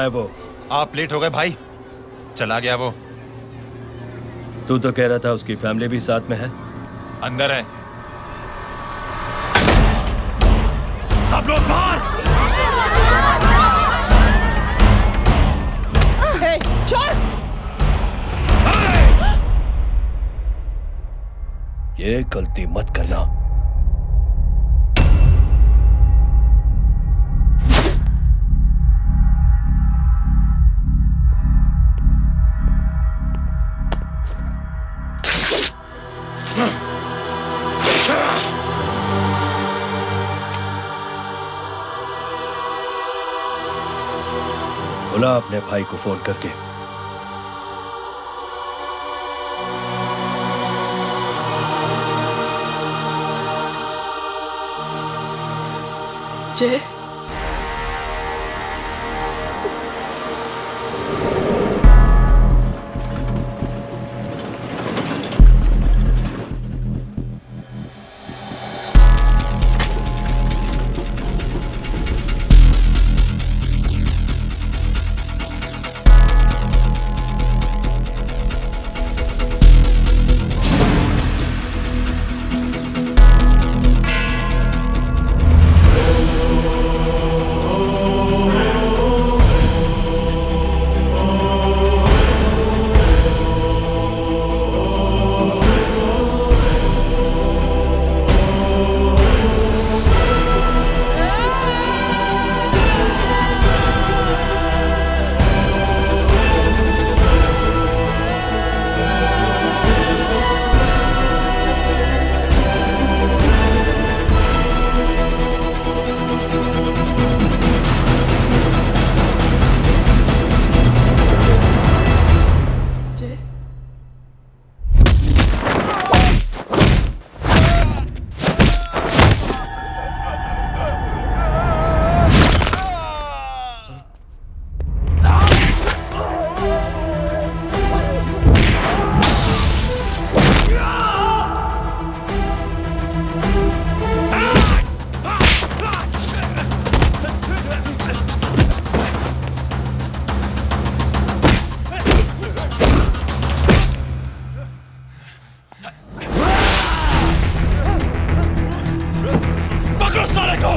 कहाँ है वो? आप लेट हो गए भाई, चला गया वो। तू तो कह रहा था उसकी फैमिली भी साथ में है। अंदर है। सब लोग बाहर। छोड़। ये गलती मत करना। बोला अपने भाई को फोन करके। जय, जय, पकड़ो साले को।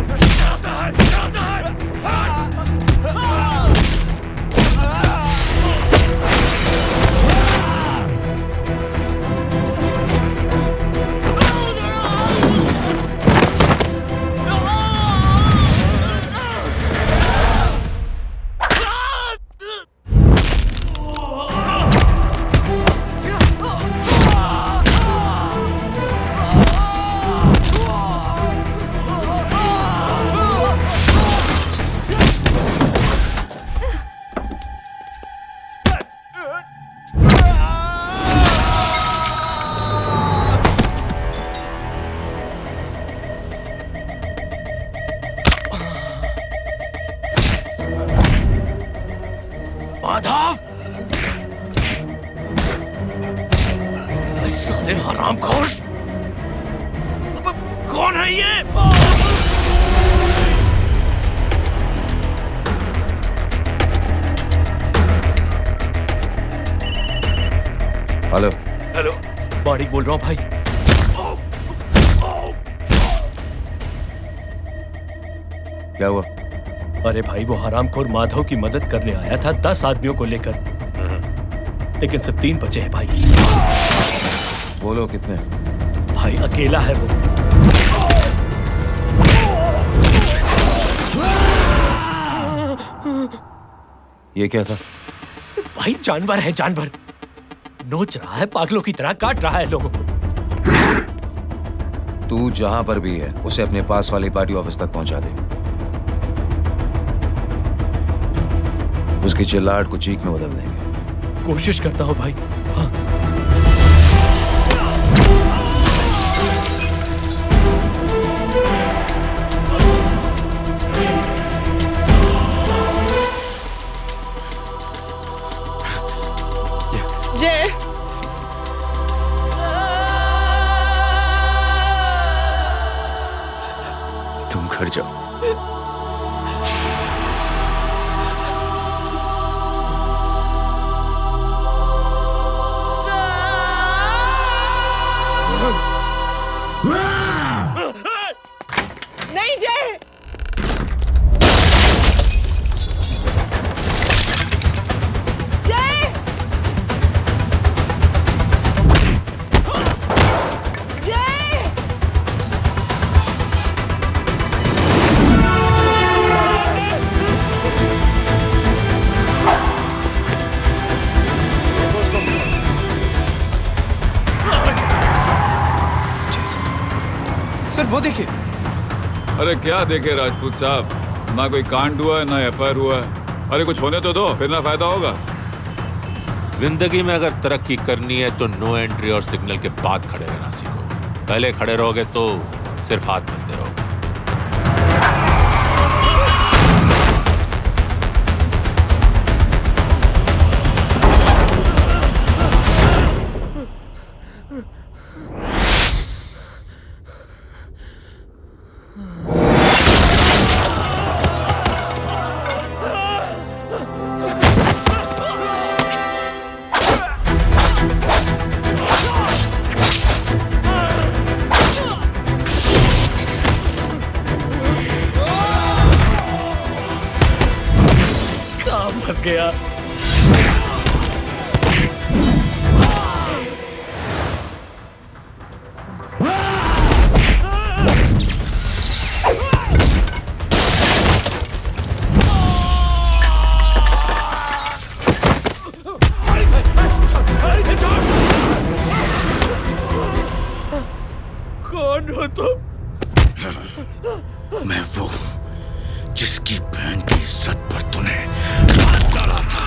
माधव, साले हरामखोर, कौन है ये? हेलो। हेलो, माणिक बोल रहा हूँ भाई। क्या हुआ? अरे भाई, वो हरामखोर माधव की मदद करने आया था 10 आदमियों को लेकर, लेकिन सिर्फ 3 बचे हैं भाई। बोलो कितने? भाई अकेला है वो। ये क्या था? भाई जानवर है, जानवर। नोच रहा है, पागलों की तरह काट रहा है लोगों को। तू जहां पर भी है उसे अपने पास वाली पार्टी ऑफिस तक पहुंचा दे। उसकी चिल्लाहट को चीख में बदल देंगे। कोशिश करता हूं भाई। हाँ। जय, तुम घर जाओ। वो देखिए। अरे क्या देखे राजपूत साहब, ना कोई कांड हुआ है ना एफआईआर हुआ है। अरे कुछ होने तो दो, फिर ना फायदा होगा। जिंदगी में अगर तरक्की करनी है तो नो एंट्री और सिग्नल के बाद खड़े रहना सीखो। पहले खड़े रहोगे तो सिर्फ हाथ मिलते रहोगे। काम फंस गया। कौन हो तुम? मैं वो जिसकी बहन की इज्जत पर तूने हाथ डाला था।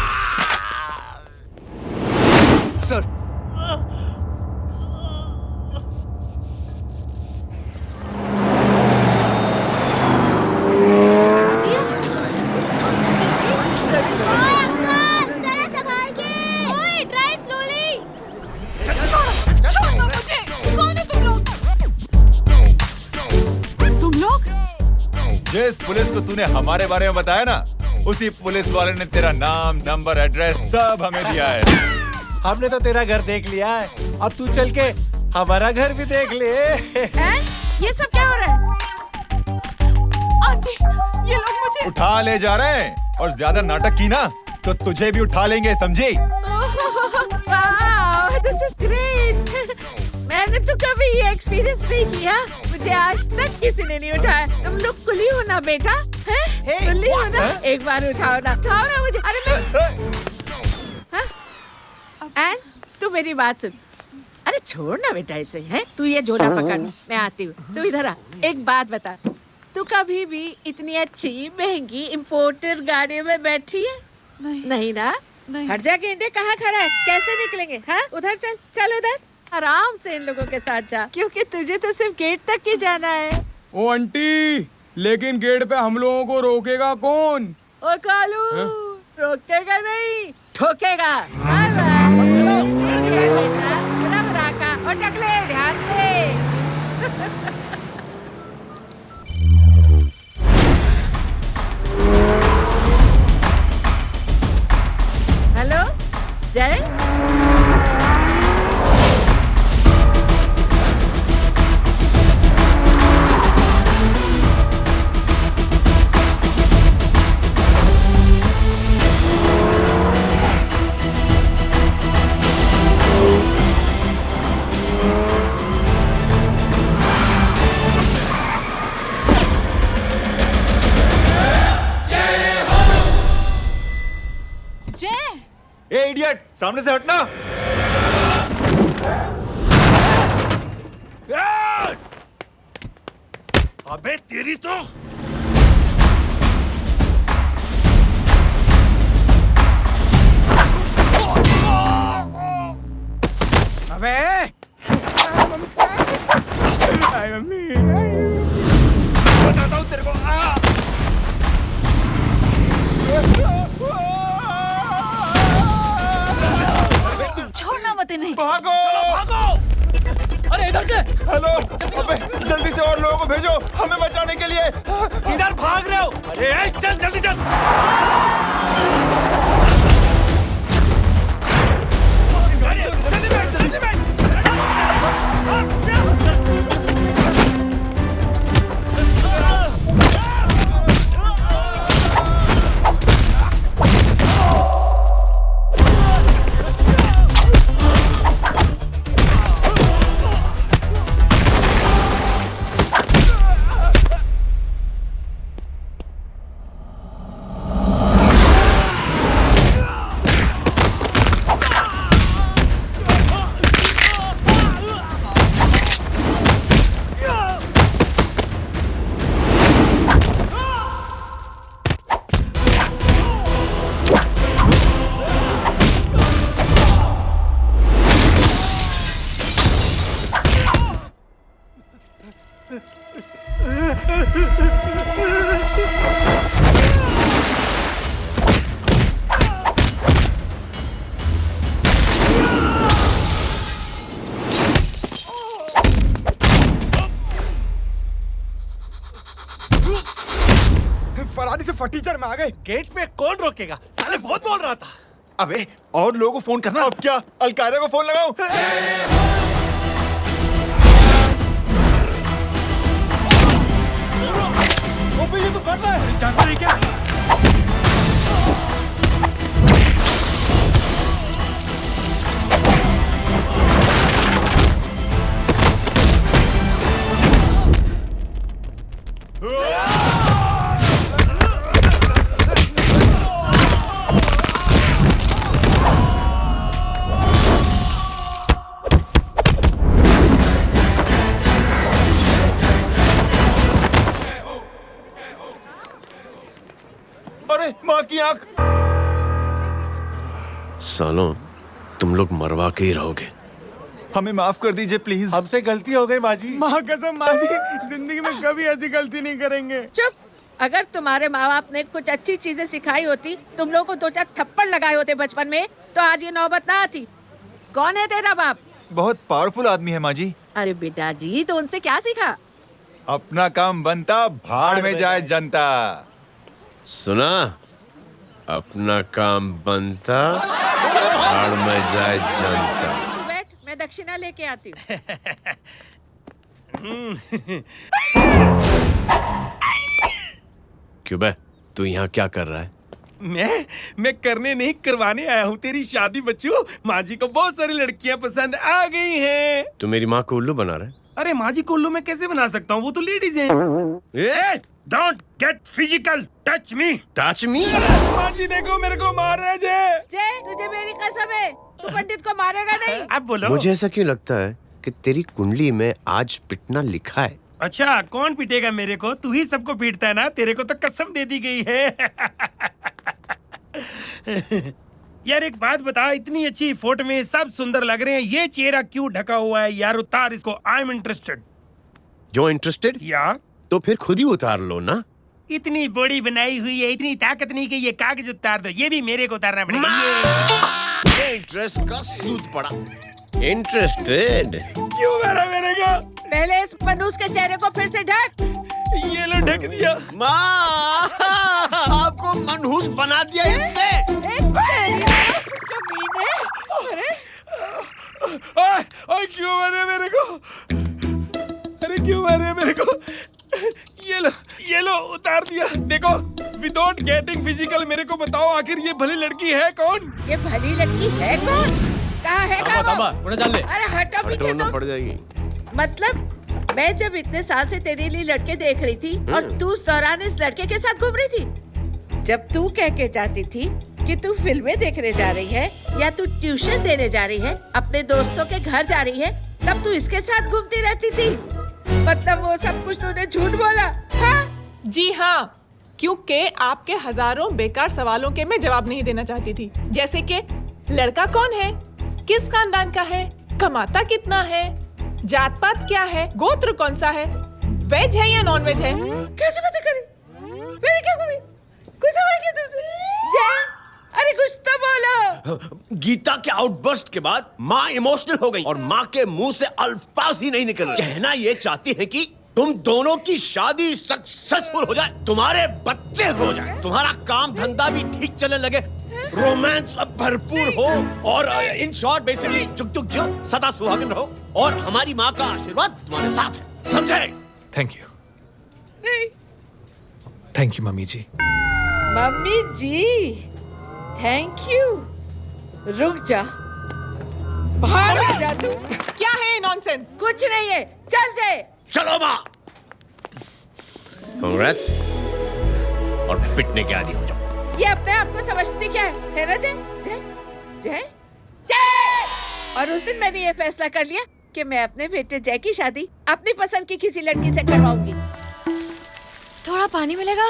सर जिस पुलिस को तूने हमारे बारे में बताया ना, उसी पुलिस वाले ने तेरा नाम, नंबर, एड्रेस सब हमें दिया है। हमने तो तेरा घर देख लिया है, अब तू चल के हमारा घर भी देख ले। ये सब क्या हो रहा है? आंटी, ये लोग मुझे उठा ले जा रहे हैं, और ज्यादा नाटक की ना तो तुझे भी उठा लेंगे, समझी? वाह, दिस इज ग्रेट। मैंने तो कभी ये एक्सपीरियंस नहीं किया, मुझे आज तक किसी ने नहीं उठाया। तुम लोग कुली हो ना बेटा, हैं? कुली हो ना? एक बार उठाओ ना मुझे। अरे मैं एंड तू मेरी बात सुन। अरे छोड़ ना बेटा इसे, हैं? तू ये झोला पकड़, मैं आती हूँ। तू इधर आ, एक बात बता, तू कभी भी इतनी अच्छी महंगी इम्पोर्टेड गाड़ी में बैठी है? नहीं ना? हट जा गेंडे, कहाँ खड़ा है? कैसे निकलेंगे? हाँ, उधर चल, चल उधर, आराम से इन लोगों के साथ जा, क्योंकि तुझे तो सिर्फ गेट तक ही जाना है। ओ आंटी, लेकिन गेट पे हम लोगों को रोकेगा कौन? ओ कालू, रोकेगा नहीं, ठोकेगा। और टकले ध्यान से। हेलो जय, ए इडियट, सामने से हटना। अबे तेरी तो अबे मम्मी, बताता हूँ तेरे को। छोड़ना मत इन्हें। भागो, भागो। अरे इधर से। हेलो, अबे जल्दी से और लोगों को भेजो हमें बचाने के लिए। इधर भाग रहे हो? अरे चल जल्दी चल। फटीचर में आ गए। गेट पे कौन रोकेगा? साले बहुत बोल रहा था। अबे और लोगों को फोन करना। अब क्या अलकायदा को फोन लगाऊं? ओपी ये तो कर रहा है। जानता है क्या? अरे माँ की आंख। सालों तुम लोग मरवा के ही रहोगे। हमें माफ कर दीजिए प्लीज। हमसे गलती हो गई माँ जी। माँ कसम माँ जी, जिंदगी में कभी ऐसी गलती नहीं करेंगे। चुप। अगर तुम्हारे माँ बाप ने कुछ अच्छी चीजें सिखाई होती, तुम लोगों को 2-4 थप्पड़ लगाए होते बचपन में, तो आज ये नौबत ना आती। कौन है तेरा बाप? बहुत पावरफुल आदमी है माँ जी। अरे बेटा जी, तो उनसे क्या सीखा? अपना काम बनता, भाड़ में जाए जनता। सुना, अपना काम बनता, भाड़ में जाए जनता। तू बैठ, मैं दक्षिणा लेके आती हूँ। क्यों बे, तू यहाँ क्या कर रहा है? मैं करने नहीं करवाने आया हूँ तेरी शादी बच्चू। माँ जी को बहुत सारी लड़कियाँ पसंद आ गई हैं। तू मेरी माँ को उल्लू बना रहा है? अरे माँ जी को उल्लू मैं कैसे बना सकता हूँ, वो तो लेडीज हैं। Don't get physical, touch me. Touch me? माँ जी देखो मेरे को मार रहे जय। जय, तुझे मेरी कसम है, तू पंडित को मारेगा नहीं। अब बोलो। मुझे ऐसा क्यों लगता है कि तेरी कुंडली में आज पिटना लिखा है? अच्छा, कौन पीटेगा मेरे को? तू ही सबको पीटता है ना, तेरे को तो कसम दे दी गई है। यार एक बात बता, इतनी अच्छी फोटो में सब सुंदर लग रहे हैं, ये चेहरा क्यों ढका हुआ है? यार उतार इसको, आई एम इंटरेस्टेड। जो इंटरेस्टेड? या तो फिर खुद ही उतार लो ना। इतनी बॉडी बनाई हुई है, इतनी ताकत नहीं कि ये कागज उतार दो, ये भी मेरे को उतारना पड़ेगा। ये इंटरेस्ट का सूद पड़ा। इंटरेस्टेड? क्यों मारा मेरे को? पहले इस मनूस के चेहरे को फिर से ढक। ये लो ढक दिया। माँ, आपको मनहूस बना दिया इसने। अरे क्यों मारे मेरे को? अरे क्यों मारे मेरे को? ये लो उतार दिया। देखो, विदाउट गेटिंग फिजिकल मेरे को बताओ, आखिर ये भली लड़की है कौन? ये भली लड़की है कौन? कहाँ है अरे हटो पीछे तो। पड़ जाएगी। मतलब मैं जब इतने साल से तेरे लिए लड़के देख रही थी और तू उस दौरान इस लड़के के साथ घूम रही थी। जब तू कह के जाती थी कि तू फिल्में देखने जा रही है या तू ट्यूशन देने जा रही है, अपने दोस्तों के घर जा रही है, तब तू इसके साथ घूमती रहती थी। मतलब वो सब कुछ तूने झूठ बोला? हाँ? जी हाँ, क्योंकि आपके हजारों बेकार सवालों के मैं जवाब नहीं देना चाहती थी। जैसे कि लड़का कौन है, किस खानदान का है, कमाता कितना है, जात पात क्या है, गोत्र कौन सा है, वेज है या नॉन वेज है। कैसे पता करें? मैंने क्या कभी कोई सवाल किया तुमसे? जय, अरे कुछ तो बोलो। गीता के आउटबर्स्ट के बाद माँ इमोशनल हो गई और माँ के मुंह से अल्फाज ही नहीं निकल रहे। कहना ये चाहती है कि तुम दोनों की शादी सक्सेसफुल हो जाए, तुम्हारे बच्चे हो जाए, तुम्हारा काम धंधा भी ठीक चलने लगे, रोमांस अब भरपूर हो और इन शॉर्ट बेसिकली जुग जुग जियो, सदा सुहागन रहो और हमारी माँ का आशीर्वाद तुम्हारे साथ है, समझे? Thank you. Thank you mummy ji. Mummy ji, thank you. रुक जा, बाहर आ जा तू। क्या है नॉनसेंस? कुछ नहीं है, चल जाए। चलो माँ। कांग्रेस, और पिटने के आदी हो जाओ। ये अपने आप को समझती क्या है ना जय? जय जय जय। और उस दिन मैंने ये फैसला कर लिया कि मैं अपने बेटे जय की शादी अपनी पसंद की किसी लड़की से करवाऊंगी। थोड़ा पानी मिलेगा?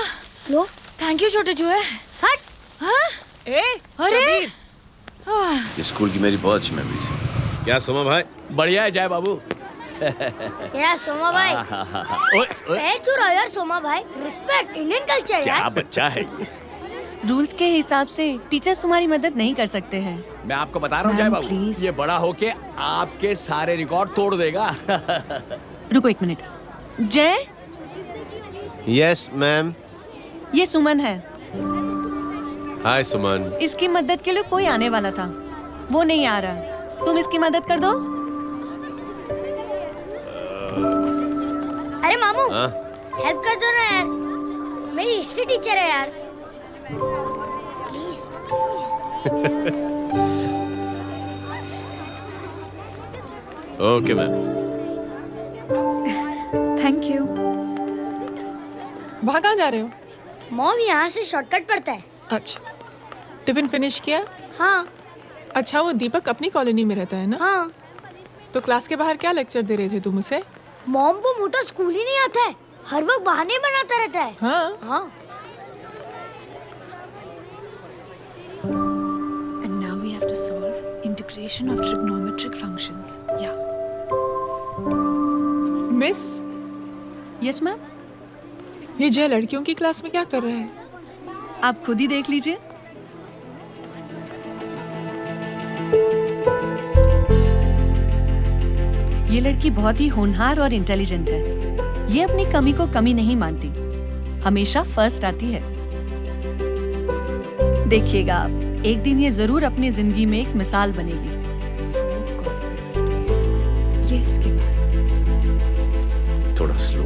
लो। थैंक यू छोटे जुए। हट। हाँ? अरे स्कूल की मेरी बहुत अच्छी मेमोरीज है। क्या सोमा भाई? बढ़िया है जय बाबू। क्या सोमा भाई? पैर रहा यार सोमा भाई, रिस्पेक्ट इंडियन कल्चर यार। क्या बच्चा है ये? रूल्स के हिसाब से टीचर्स तुम्हारी मदद नहीं कर सकते हैं। मैं आपको बता रहा हूँ जय बाबू, ये बड़ा होके आपके सारे रिकॉर्ड तोड़ देगा। रुको एक मिनट। जय। Yes ma'am. ये सुमन है। हाय सुमन। इसकी मदद के लिए कोई आने वाला था, वो नहीं आ रहा। तुम इसकी मदद कर दो। अरे मामू, हेल्प कर दो ना यार, मेरी हिस्ट्री टीचर है यार। Please please. Okay ma'am. Thank you. वहाँ कहाँ जा रहे हो? मॉम यहाँ से शॉर्टकट पड़ता है। अच्छा, टिफिन फिनिश किया? हाँ। अच्छा, वो दीपक अपनी कॉलोनी में रहता है ना? हाँ। तो क्लास के बाहर क्या लेक्चर दे रहे थे तुम उसे? मॉम वो मोटा स्कूल ही नहीं आता है, हर वक्त बहाने बनाता रहता है। हाँ हाँ। And now we have to solve integration of trigonometric functions. Yeah. Miss, Yes, ma'am. ये जय लड़कियों की क्लास में क्या कर रहा है? आप खुद ही देख लीजिए। ये लड़की बहुत ही होनहार और इंटेलिजेंट है। ये अपनी कमी को कमी नहीं मानती, हमेशा फर्स्ट आती है। देखिएगा आप, एक दिन ये जरूर अपनी जिंदगी में एक मिसाल बनेगी। ये इसके बाद थोड़ा स्लो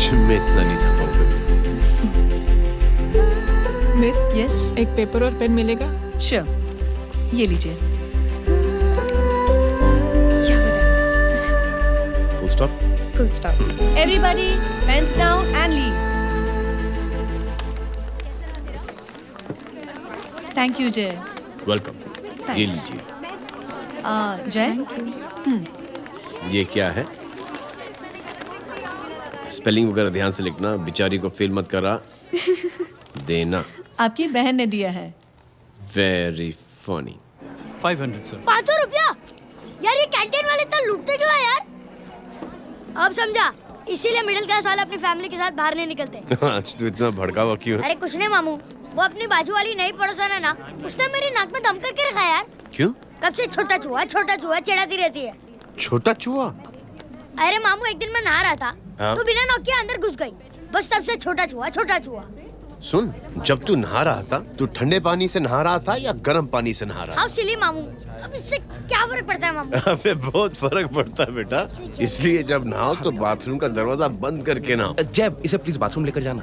जिम में इतना नहीं था पाऊंगा। मिस, यस, एक पेपर और पेन मिलेगा? श्योर, ये लीजिए। Full stop. Full stop. Everybody, pens down and leave. Thank you, Jay. Welcome. ये लीजिए। Jay? ये क्या है? स्पेलिंग वगैरह ध्यान से लिखना, बेचारी को फेल मत करा देना। आपकी बहन ने दिया है। Very funny. 500 सर। 500 रुपया? यार ये कैंटीन वाले इतना लूटते क्यों है यार? अब समझा, इसीलिए मिडिल क्लास वाले अपनी फैमिली के साथ बाहर नहीं निकलते। आज तो इतना भड़का हुआ क्यों है? अरे कुछ नहीं मामू, वो अपनी बाजू वाली नई पड़ोसन है ना, उसने मेरी नाक में दम करके रखा यार। क्यों? कब से छोटा चूहा चिढ़ाती रहती है। छोटा चूहा? अरे मामू, एक दिन मैं नहा रहा था, हाँ? तो बिना नॉक के अंदर घुस गई, बस तब से छोटा चूहा। सुन, जब तू नहा रहा था, तू ठंडे पानी से नहा रहा था या गर्म पानी से नहा रहा था? हाउ सिली मामू, अब इससे क्या फर्क पड़ता है मामू? अबे बहुत फर्क पड़ता है बेटा, इसलिए जब नहाओ तो बाथरूम का दरवाजा बंद करके नहाओ। जैब, इसे प्लीज बाथरूम लेकर जाना।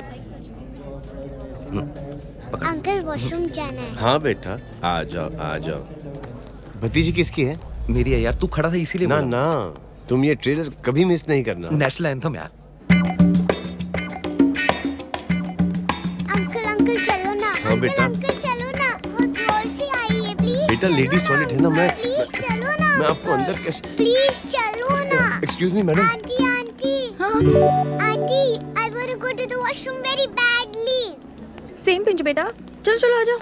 अंकल वॉशरूम जाना है। हाँ बेटा, आ जाओ। भतीजी किसकी है? मेरी है यार, तू खड़ा था इसीलिए ना बोला। ना, तुम ये ट्रेलर कभी मिस नहीं करना। नेशनल एंथम यार। अंकल चलो ना। हाँ बेटा। अंकल चलो ना, बहुत जोर से आई है, प्लीज। बेटा लेडीज टॉयलेट है ना, प्लीज चलो ना। मैं आपको अंदर कैसे? प्लीज चलो ना। Excuse me madam. Aunty I want to go to the washroom very badly. Same pinch बेटा, चलो आ जाओ।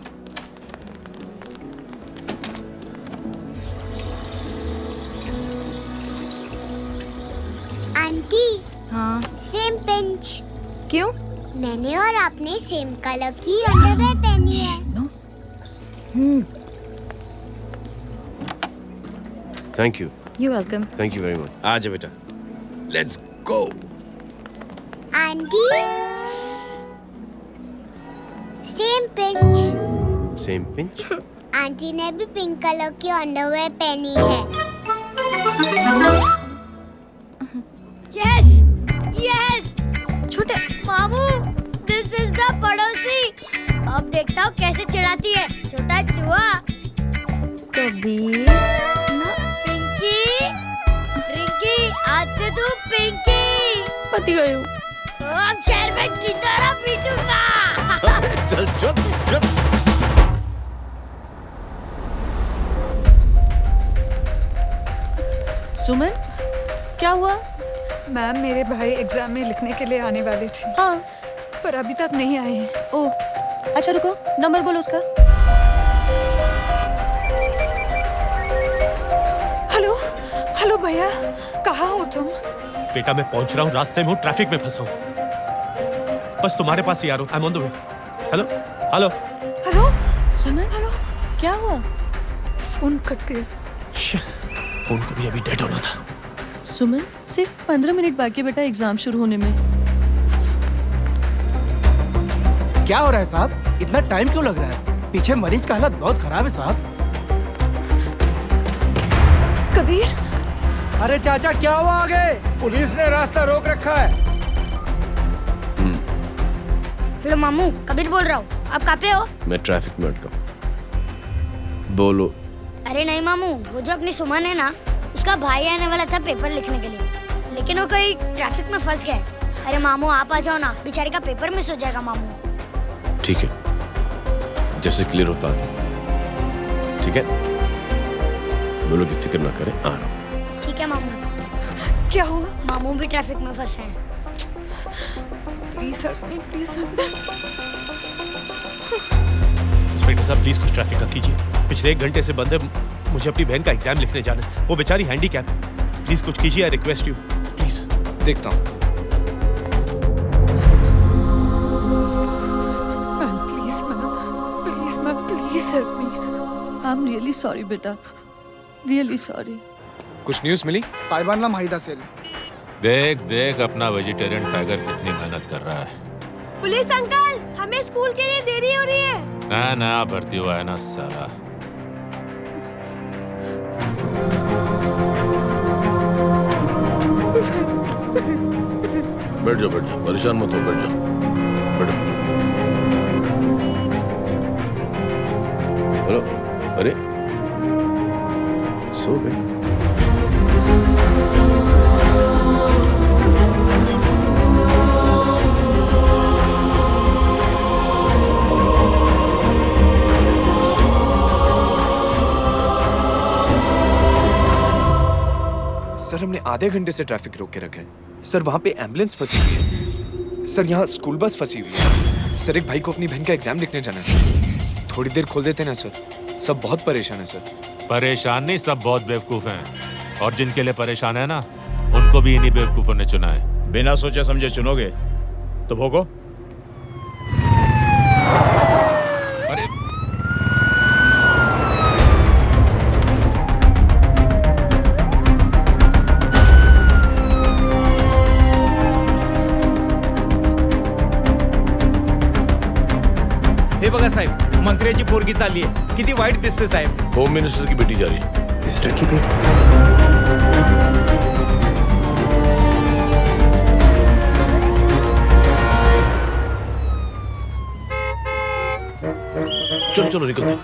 आंटी, हाँ, सेम पिंच। क्यों? मैंने और आपने सेम कलर की अंडरवेयर पहनी है। Thank you. You welcome. Thank you very much. आ जा बेटा, let's go. Aunty, same pinch. Same pinch? Aunty ने भी पिंक कलर की अंडरवेयर पहनी है। Yes yes. छोटे मामू, दिस इज द पड़ोसी। अब देखता हूँ कैसे चिढ़ाती है, छोटा चूहा। कभी पिंकी, रिंकी, आज से तू पिंकी। पति गई हूँ। तो अब शहर में टिटोरा पीटूंगा। चल चुप। सुमन, क्या हुआ? मैम, मेरे भाई एग्जाम में लिखने के लिए आने वाले थे। हाँ, पर अभी तक नहीं आए हैं। ओह, अच्छा रुको, नंबर बोलो उसका। हेलो भैया, कहाँ हो तुम? बेटा मैं पहुंच रहा हूँ, रास्ते में हूँ, ट्रैफिक में फंसा हूँ, बस तुम्हारे पास ही आ रहा हूँ। I am on the way. Hello. Suman, hello, क्या हुआ? फोन कट गया। फोन को भी अभी डेड होना था। सुमन, सिर्फ 15 मिनट बाकी बेटा एग्जाम शुरू होने में। क्या हो रहा है साहब? इतना टाइम क्यों लग रहा है? पीछे मरीज का हालत बहुत खराब है साहब। कबीर, अरे चाचा क्या हुआ आगे? पुलिस ने रास्ता रोक रखा है। हेलो मामू, कबीर बोल रहा हूँ। आप कहाँ पे हो? मैं ट्रैफिक में अटका हूं। बोलो। अरे नहीं मामू, वो जो अपनी सुमन है ना, उसका भाई आने वाला था पेपर लिखने के लिए, लेकिन वो कहीं ट्रैफिक में फंस गया। अरे मामू आप आ जाओ ना, बेचारे का पेपर मिस हो जाएगा मामू। ठीक है, जैसे क्लियर होता था। ठीक है, बोलो कि फिक्र ना करें, आ रहा हूं। ठीक है मामू। क्या हुआ? मामू भी ट्रैफिक में फंसे हैं। Please help me, please help me. Inspector साहब प्लीज कुछ ट्रैफिक का कीजिए। पिछले 1 घंटे से बंद है, मुझे अपनी बहन का एग्जाम लिखने जाना है। वो बेचारी हैंडीकैप है। प्लीज कुछ कीजिए, आई रिक्वेस्ट यू प्लीज। देखता हूँ। Ma'am please help me. I am really sorry बेटा, रियली सॉरी। कुछ न्यूज़ मिली? साहिबाना माहिदा सेल। देख देख अपना वेजिटेरियन टाइगर कितनी मेहनत कर रहा है। पुलिस अंकल, हमें स्कूल के लिए देरी हो रही है। नया भर्ती हुआ है ना साला। बैठ जाओ, परेशान मत हो, बैठ जाओ, बैठो। हेलो, अरे सो गए? सर हमने आधे घंटे से ट्रैफिक रोक के रखा है। सर वहाँ पे एम्बुलेंस फंसी हुई है। सर यहाँ स्कूल बस फंसी हुई है। सर एक भाई को अपनी बहन का एग्जाम लिखने जाना है। थोड़ी देर खोल देते ना सर। सब बहुत परेशान है सर। परेशान नहीं, सब बहुत बेवकूफ हैं। और जिनके लिए परेशान है ना, उनको भी इन्हीं बेवकूफों ने चुना है। बिना सोचे समझे चुनोगे तो भोगो। अरे हे बघा साहेब, मंत्र्याची पोरगी चालली आहे. किती वाईट दिसते साहेब. होम मिनिस्टर की बेटी जा रही है। मिनिस्टर की बेटी? चलो चलो निकलते हैं।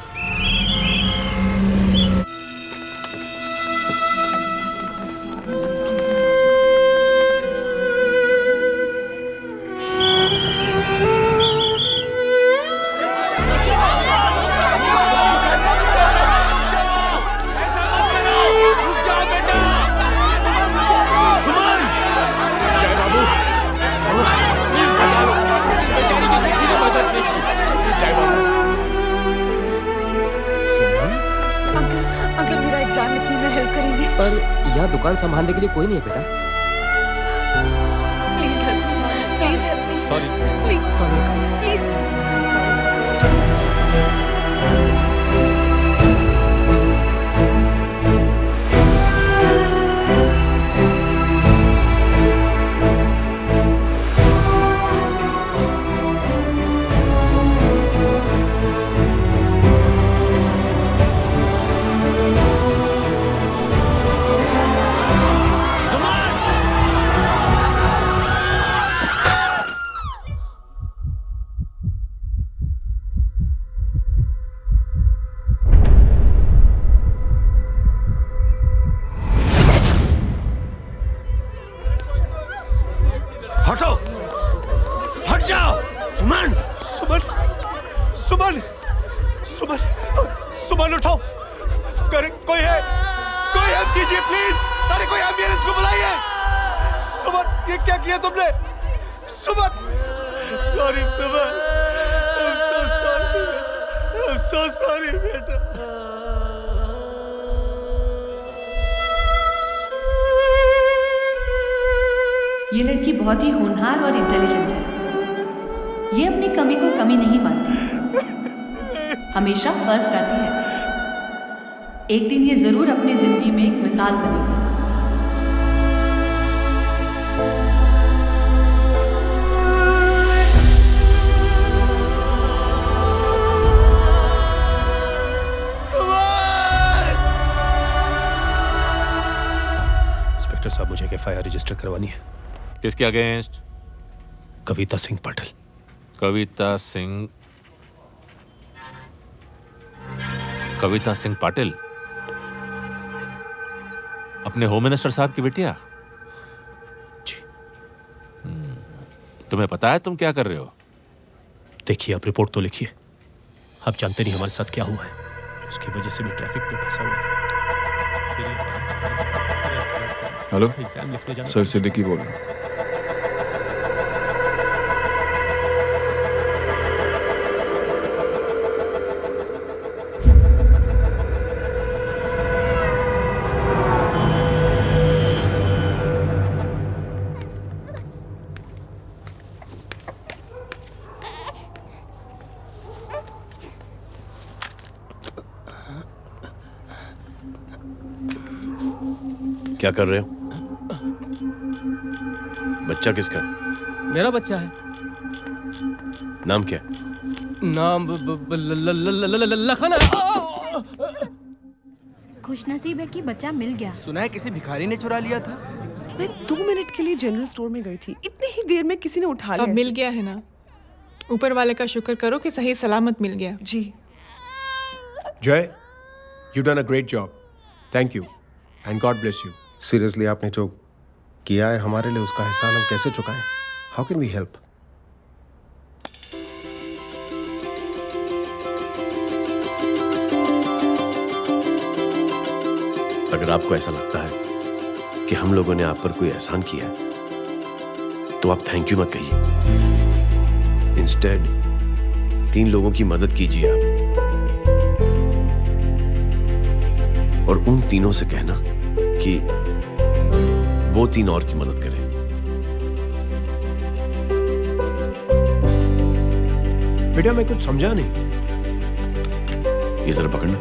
पर यहाँ दुकान संभालने के लिए कोई नहीं है बेटा। Please help me, please help me. Sorry, please please. हटो, हट जाओ। सुमन, सुमन, सुमन, सुमन, सुमन उठो। करे कोई है, कोई हेल्प कीजिए प्लीज। अरे कोई एम्बुलेंस को बुलाइए। सुमन, ये क्या किया तुमने? Suman, sorry Suman, I'm so sorry, I'm so sorry बेटा। ये लड़की बहुत ही होनहार और इंटेलिजेंट है। ये अपनी कमी को कमी नहीं मानती, हमेशा फर्स्ट आती है। एक दिन ये जरूर अपनी जिंदगी में एक मिसाल बनेगी। साहब मुझे एक FIR रजिस्टर करवानी है। किसके अगेंस्ट? कविता सिंह पाटिल। कविता सिंह पाटिल अपने होम मिनिस्टर साहब की बेटिया? जी। तुम्हें पता है तुम क्या कर रहे हो? देखिए, आप रिपोर्ट तो लिखिए। आप जानते नहीं हमारे साथ क्या हुआ है। उसकी वजह से मैं ट्रैफिक में फंसा हुआ था। हेलो एग्जाम लिखने जाना सर, सिद्दीकी बोल रहा हूँ। क्या कर रहे हो? बच्चा किसका? मेरा बच्चा है। नाम क्या? नाम लखन। खुशनसीब है कि बच्चा मिल गया। सुना है किसी भिखारी ने चुरा लिया था। मैं 2 मिनट के लिए जनरल स्टोर में गई थी, इतनी ही देर में किसी ने उठा लिया। अब मिल गया है ना, ऊपर वाले का शुक्र करो कि सही सलामत मिल गया। जी। जय, you done a great job. Thank you and God bless you. Seriously आपने जो किया है हमारे लिए, उसका एहसान हम कैसे चुकाएं? How can we help? अगर आपको ऐसा लगता है कि हम लोगों ने आप पर कोई एहसान किया है, तो आप थैंक यू मत कहिए। इंस्टेड 3 लोगों की मदद कीजिए आप, और उन तीनों से कहना कि वो 3 और की मदद करें। बेटा मैं कुछ समझा नहीं। ये जरा पकड़ना।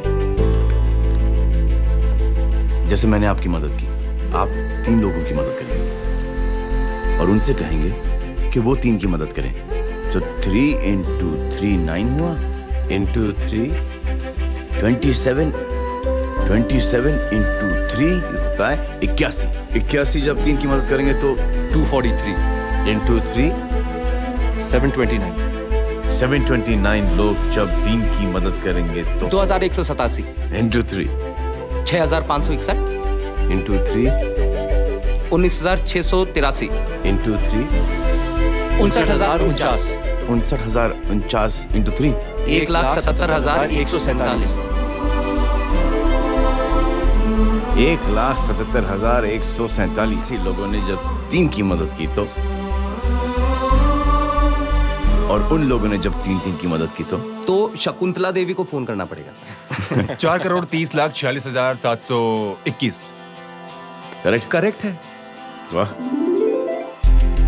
जैसे मैंने आपकी मदद की, आप 3 लोगों की मदद करेंगे और उनसे कहेंगे कि वो 3 की मदद करें। तो 3 into 3 9 हुआ, into 3 27, 27 into 3 होता है 81। 81 जब 3 की मदद करेंगे तो 243 into 3 729। 729 लोग जब 3 की मदद करेंगे तो 2187 into 3 6561 into 3 19683 into 3 59049 59049 into 3 1,77,147 1,77,147 लोगों ने जब 3 की मदद की तो, और उन लोगों ने जब 3 की मदद की तो शकुंतला देवी को फोन करना पड़ेगा। 4,30,46,721। करेक्ट है। वाह।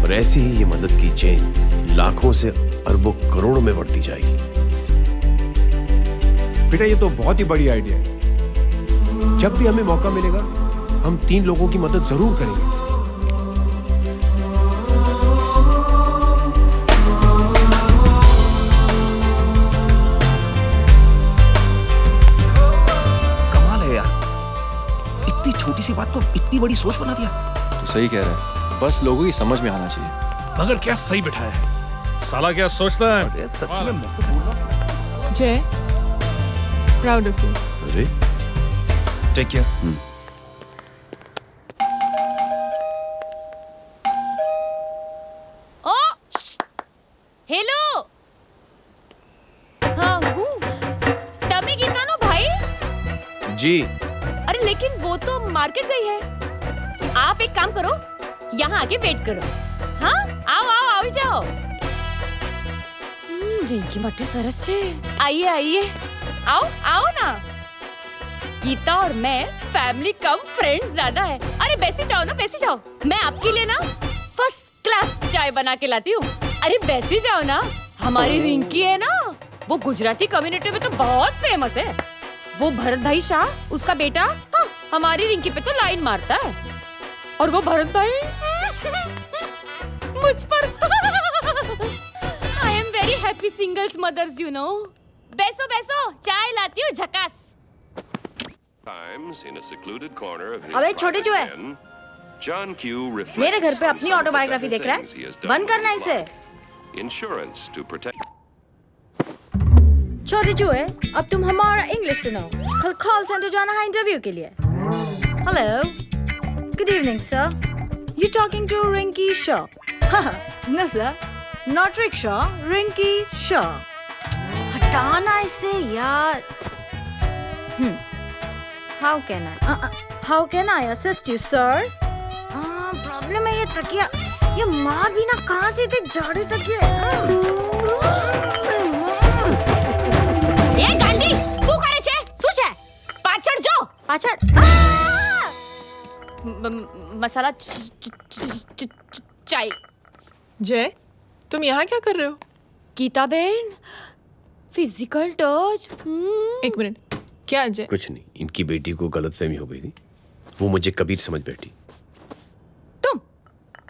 और ऐसी ही ये मदद की चेन लाखों से अरबों करोड़ों में बढ़ती जाएगी। बेटा ये तो बहुत ही बड़ी आइडिया है। जब भी हमें मौका मिलेगा हम 3 लोगों की मदद जरूर करेंगे। कमाल है यार, इतनी छोटी सी बात को इतनी बड़ी सोच बना दिया। तू सही कह रहा है, बस लोगों की समझ में आना चाहिए। मगर क्या सही बिठाया है, साला क्या सोचता है। सच में मैं तो बोल रहा हूं। जय, प्राउड ऑफ यू। अरे टेक केयर। ओ हेलो, हाँ हूँ तभी गीता नो भाई जी। अरे लेकिन वो तो मार्केट गई है। आप एक काम करो, यहाँ आके वेट करो। हाँ आओ आओ आओ जाओ। रिंकी मट्टी सरस छे। आइए आइए, आओ आओ ना। गीता और मैं फैमिली कम फ्रेंड्स ज्यादा है। अरे बैसी जाओ ना, बैसी जाओ। मैं आपके लिए ना फर्स्ट क्लास चाय बना के लाती हूँ। अरे बैसी जाओ ना। हमारी रिंकी है ना, वो गुजराती कम्युनिटी में तो बहुत फेमस है। वो भरत भाई शाह, उसका बेटा, हाँ, हमारी रिंकी पे तो लाइन मारता है। और वो भरत भाई मुझ पर I am very happy singles mothers you know. बैसो बैसो, चाय लाती हूँ झकास। अबे छोटे जो है, John Q reflects मेरे घर पे on अपनी some of the autobiography better देख रहा things he has है, done बंद with करना his इसे। life. Insurance to protect. छोरी जो है, अब तुम हमारा इंग्लिश सुनो। कल कॉल सेंटर जाना है इंटरव्यू के लिए। Hello, good evening sir. You talking to Rinki Shaw? No sir, not rickshaw, Rinki Shaw. हटाना इसे यार। How can I assist you sir? Problem है ये तकिया, ये माँ भी ना कहाँ से इतने जाड़े तकिए। એ ગાંડી શું કરે છે? શું છે? પાછળ જો, પાછળ. મસાલા ચાય. जय, तुम यहाँ क्या कर रहे हो? गीता बहन, फिजिकल टच. एक मिनट, क्या जय? कुछ नहीं, इनकी बेटी को गलतफहमी हो गई थी, वो मुझे कबीर समझ बैठी।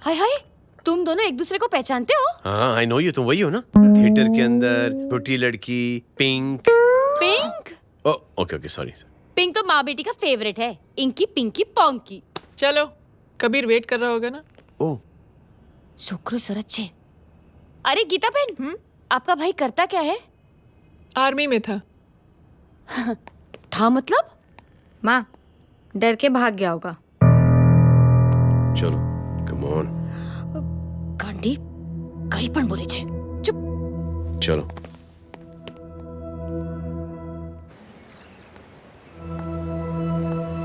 हाय हाय, तुम दोनों एक दूसरे को पहचानते हो? हाँ, आई नो यू, तुम वही हो ना थिएटर के अंदर छोटी लड़की pink. Pink? Okay okay, sorry. Pink तो माँ बेटी का फेवरेट है, इंकी पिंकी पोंकी। चलो, कबीर वेट कर रहा होगा ना? ओ, शुक्र सरच्चे। अरे गीता बहन, आपका भाई करता क्या है? आर्मी में था। था मतलब? माँ, डर के भाग गया होगा। चलो, कम ऑन। गांडी, कहीं पण बोले छे। चुप। चलो।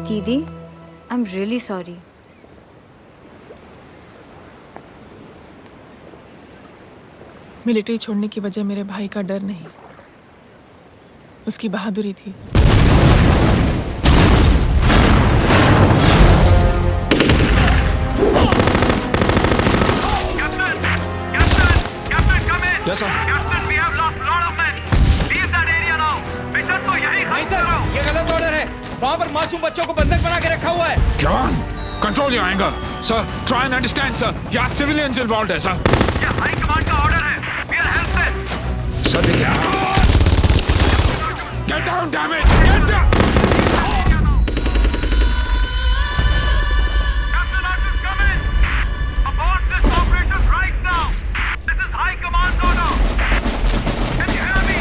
दीदी, I am really sorry. Military छोड़ने की वजह मेरे भाई का डर नहीं, उसकी बहादुरी थी। Yes, sir. नहीं सर, ये गलत ऑर्डर है। वहाँ पर मासूम बच्चों को बंधक बना के रखा हुआ है। John, control your anger. Sir, try and understand, sir. यहाँ civilians involved है, sir. ये हाई कमांड का ऑर्डर है। We are helpless. Sir, देखिए। Get down, damn it! Get down! Captain Archers, come in. Abort this operation right now. This is high command order. Can you hear me?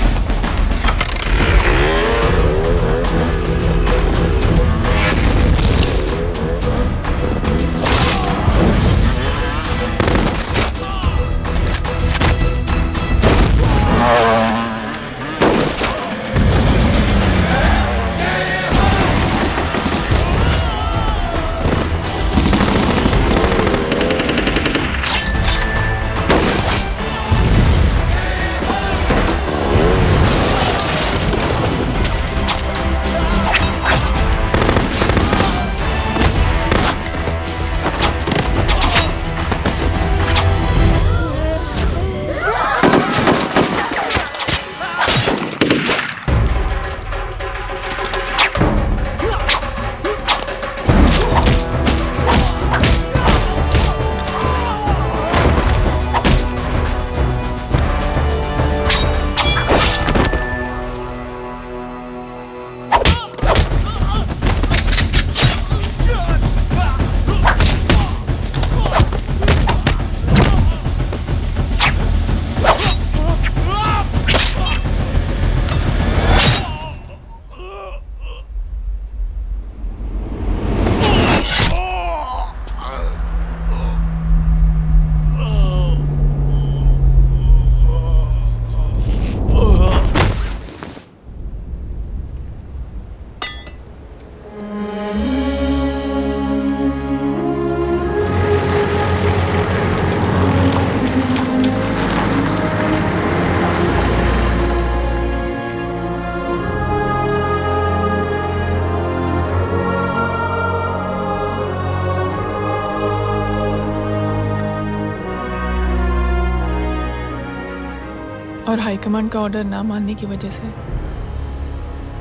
और high command का order ना मानने की वजह से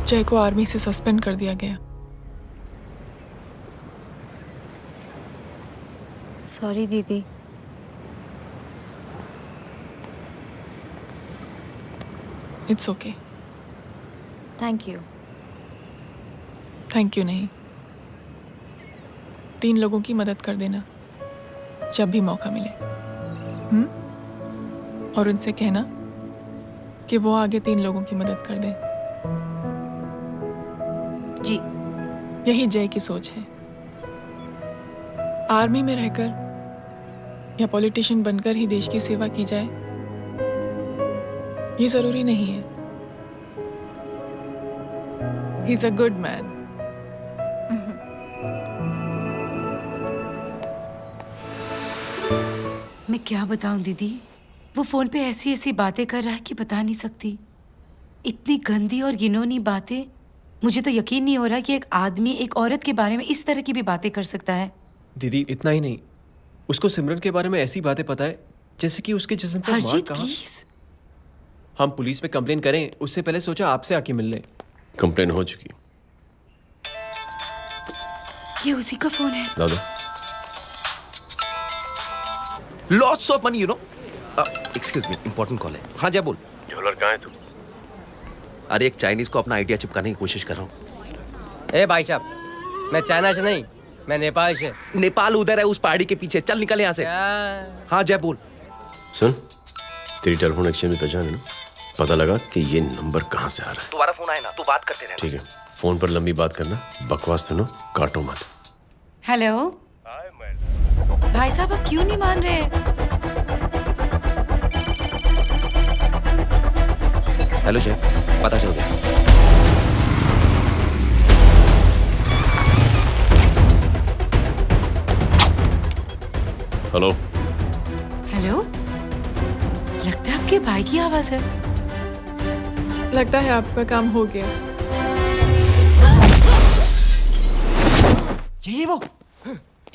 जय को आर्मी से सस्पेंड कर दिया गया। सॉरी दीदी। It's okay. Thank you. Thank you नहीं, 3 लोगों की मदद कर देना जब भी मौका मिले। और उनसे कहना कि वो आगे 3 लोगों की मदद कर दे। जी। यही जय की सोच है। आर्मी में रहकर या पॉलिटिशियन बनकर ही देश की सेवा की जाए, ये जरूरी नहीं है। He is a good man. मैं क्या बताऊं दीदी, वो फोन पे ऐसी ऐसी बातें कर रहा है कि बता नहीं सकती। इतनी गंदी और घिनौनी बातें। मुझे तो यकीन नहीं हो रहा कि एक आदमी एक औरत के बारे में इस तरह की भी बातें कर सकता है। दीदी इतना ही नहीं, उसको सिमरन के बारे में ऐसी बातें पता है जैसे कि उसके जिस्म पर मार हरजीत कहाँ। प्लीज। हम पुलिस में कंप्लेन करें उससे पहले सोचा आपसे आके मिल लें। कंप्लेन हो चुकी। ये उसी का फोन है। दादा lots of money, you know. Excuse me, important call है। हाँ जय बोल। ज्वेलर कहाँ है तू? अरे एक चाइनीज को अपना आइडिया चिपकाने की कोशिश कर रहा हूँ। ए भाई साहब, मैं चाइना से नहीं, मैं नेपाल से। नेपाल उधर है, उस पहाड़ी के पीछे। चल निकल यहाँ से। हाँ जय बोल। सुन, तेरी टेलीफोन एक्सचेंज में पहचान है ना? पता लगा कि ये नंबर कहाँ से आ रहा है। दोबारा फोन आए ना, तू बात करते रहे। ठीक है, फोन पर लंबी बात करना, बकवास सुनो, काटो मत। हेलो भाई साहब, आप क्यों नहीं मान रहे? हेलो जय, पता चल गया। हेलो हेलो, लगता है आपके भाई की आवाज है। लगता है आपका काम हो गया। ये वो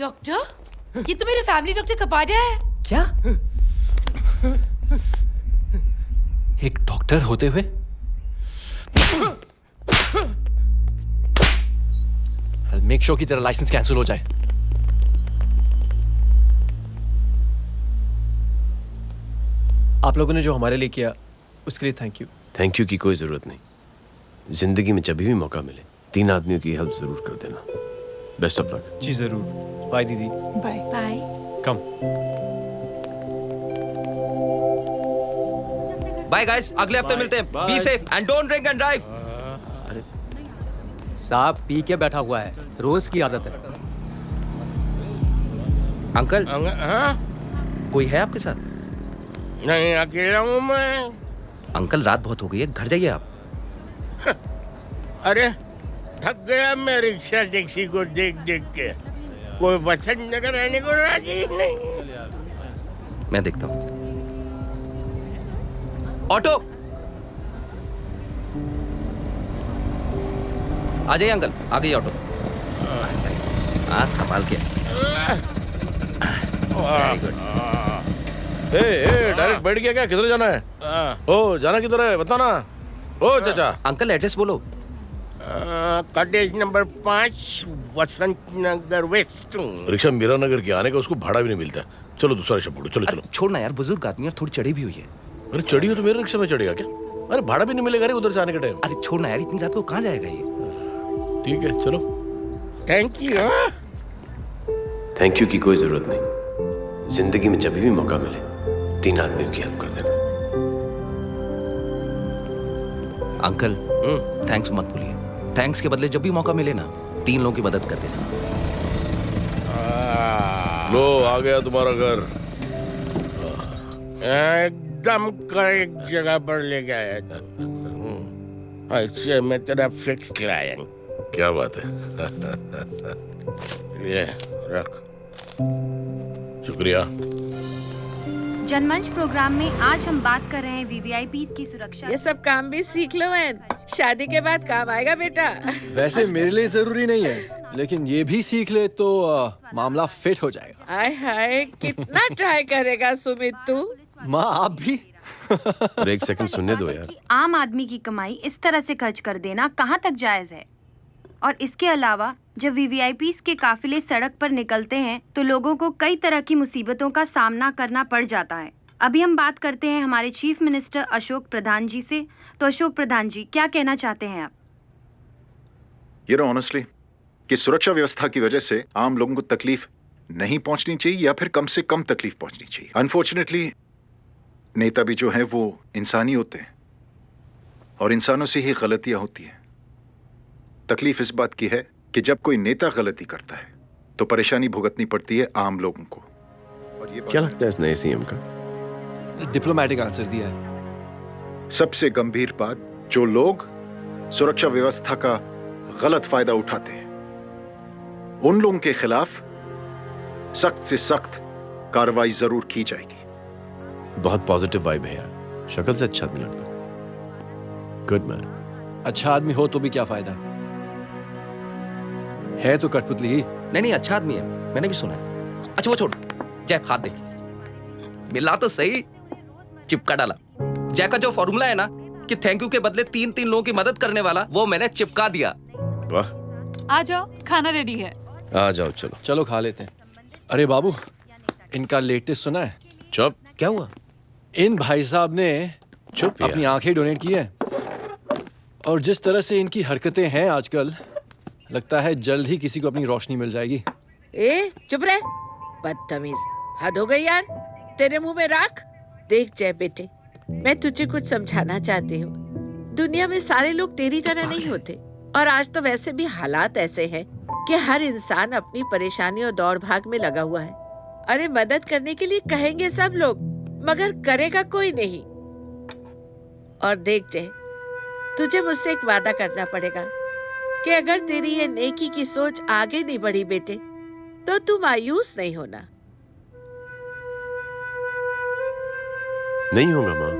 डॉक्टर, ये तो मेरे फैमिली डॉक्टर कपाडिया है। क्या? एक डॉक्टर होते हुए मेक श्योर कि तेरा लाइसेंस कैंसिल हो जाए। आप लोगों ने जो हमारे लिए किया उसके लिए थैंक यू। थैंक यू की कोई जरूरत नहीं। जिंदगी में जब भी मौका मिले 3 आदमियों की हेल्प जरूर कर देना। Best of luck. जी जरूर। बाय दीदी। Bye bye. Come. Bye guys, अगले हफ्ते मिलते हैं। Be safe and don't drink and drive. अरे साहब पी के बैठा हुआ है, रोज की आदत है। अंकल, हाँ? कोई है आपके साथ? नहीं, अकेला हूँ मैं। अंकल रात बहुत हो गई है, घर जाइए आप। अरे थक गया मैं रिक्शा टैक्सी को देख देख के। कोई पसंद नगर रहने को राजी नहीं। मैं देखता हूँ। ऑटो आ जाइए अंकल, आ गई ऑटो। आज संभाल के। डायरेक्ट बैठ गया क्या? किधर जाना है? ओ जाना किधर है बताना। ओ चाचा। अंकल एड्रेस बोलो। कॉटेज नंबर 5 वसंत नगर वेस्ट। रिक्शा मीरा नगर के आने का उसको भाड़ा भी नहीं मिलता। चलो दूसरा रिक्शा पकड़ो। चलो चलो। छोड़ना यार, बुजुर्ग आदमी और थोड़ी चढ़ी भी हुई है। अरे चढ़ी हो तो मेरे रिक्शा में चढ़ेगा क्या? अरे भाड़ा भी नहीं मिलेगा रे उधर से आने के टाइम। अरे छोड़ना यार, इतनी रात को कहाँ जाएगा ये? ठीक है चलो। Thank you. थैंक यू की कोई जरूरत नहीं। जिंदगी में जब भी मौका मिले 3 आदमियों की हेल्प कर देना। अंकल थैंक्स मत भूलिए। थैंक्स के बदले जब भी मौका मिले ना 3 लोगों की मदद कर देना। लो आ गया तुम्हारा घर। एकदम करेक्ट जगह पर ले गया। ऐसे मैं तेरा फिक्स क्लाइंट। क्या बात है। ये रख। शुक्रिया। जनमंच प्रोग्राम में आज हम बात कर रहे हैं वीवीआईपी की सुरक्षा। ये सब काम भी सीख लो मैन, शादी के बाद काम आएगा बेटा। वैसे मेरे लिए जरूरी नहीं है, लेकिन ये भी सीख ले तो मामला फिट हो जाएगा। हाय हाय, कितना ट्राई करेगा सुमित तू। माँ आप भी। एक सेकंड सुनने दो यार। आम आदमी की कमाई इस तरह से खर्च कर देना कहाँ तक जायज है? और इसके अलावा जब वीवीआईपी के काफिले सड़क पर निकलते हैं तो लोगों को कई तरह की मुसीबतों का सामना करना पड़ जाता है। अभी हम बात करते हैं हमारे चीफ मिनिस्टर अशोक प्रधान जी से। तो अशोक प्रधान जी, क्या कहना चाहते हैं आप? You know, honestly, कि सुरक्षा व्यवस्था की वजह से आम लोगों को तकलीफ नहीं पहुंचनी चाहिए या फिर कम से कम तकलीफ पहुंचनी चाहिए। अनफॉर्चुनेटली नेता भी जो है वो इंसानी होते हैं और इंसानों से ही गलतियां होती हैं। तकलीफ इस बात की है कि जब कोई नेता गलती करता है तो परेशानी भुगतनी पड़ती है आम लोगों को। और ये क्या लगता है इस नए सीएम का? डिप्लोमेटिक आंसर दिया है। सबसे गंभीर बात, जो लोग सुरक्षा व्यवस्था का गलत फायदा उठाते हैं उन लोगों के खिलाफ सख्त से सख्त कार्रवाई जरूर की जाएगी। बहुत पॉजिटिव वाइब है यार, शक्ल से अच्छा आदमी लगता है। Good man. अच्छा आदमी हो तो भी क्या फायदा है तो कठपुतली ही। नहीं अच्छा आदमी है, मैंने भी सुना है। अच्छा वो छोड़, जय हाथ दे। मिला तो सही, चिपका डाला। जय का जो फॉर्मूला है ना कि थैंक यू के बदले 3 लोगों की मदद करने वाला, वो मैंने चिपका दिया। वाह। आ जाओ, खाना रेडी है। आ जाओ, चलो चलो खा लेते हैं। अरे बाबू, इनका लेटेस्ट सुना है? चुप। क्या हुआ? इन भाई साहब ने चुप अपनी आंखें डोनेट की हैं और जिस तरह से इनकी हरकतें हैं आजकल, लगता है जल्द ही किसी को अपनी रोशनी मिल जाएगी। ए चुप रह, बदतमीज, हद हो गई यार। तेरे मुंह में राख। देख जय बेटे, मैं तुझे कुछ समझाना चाहती हूँ। दुनिया में सारे लोग तेरी तरह नहीं होते और आज तो वैसे भी हालात ऐसे हैं कि हर इंसान अपनी परेशानी और दौड़ भाग में लगा हुआ है। अरे मदद करने के लिए कहेंगे सब लोग, मगर करेगा कोई नहीं। और देख जय, तुझे मुझसे एक वादा करना पड़ेगा कि अगर तेरी ये नेकी की सोच आगे नहीं बढ़ी बेटे, तो तू मायूस नहीं होना। नहीं होगा माँ,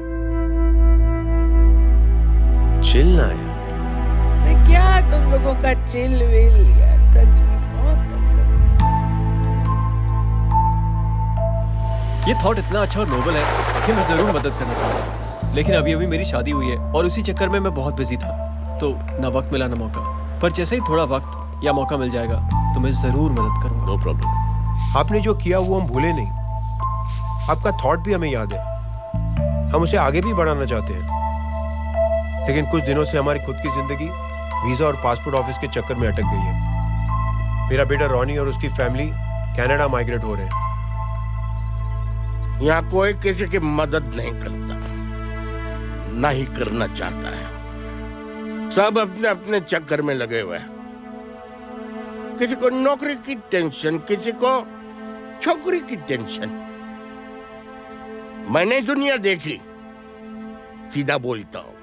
चिल ना यार। क्या तुम लोगों का चिल विल यार, सच में बहुत ये थॉट इतना अच्छा और नोबल है कि मैं जरूर मदद करना चाहूंगा, लेकिन अभी अभी मेरी शादी हुई है और उसी चक्कर में मैं बहुत बिजी था, तो ना वक्त मिला ना मौका। पर जैसे ही थोड़ा वक्त या मौका मिल जाएगा तो मैं जरूर मदद करूंगा। No problem. आपने जो किया वो हम भूले नहीं, आपका थॉट भी हमें याद है, हम उसे आगे भी बढ़ाना चाहते हैं। लेकिन कुछ दिनों से हमारी खुद की जिंदगी वीजा और पासपोर्ट ऑफिस के चक्कर में अटक गई है। मेरा बेटा रॉनी और उसकी फैमिली कनाडा माइग्रेट हो रहे हैं। यहाँ कोई किसी की मदद नहीं करता, ना ही करना चाहता है। सब अपने अपने चक्कर में लगे हुए हैं। किसी को नौकरी की टेंशन, किसी को छोकरी की टेंशन। मैंने दुनिया देखी, सीधा बोलता हूं।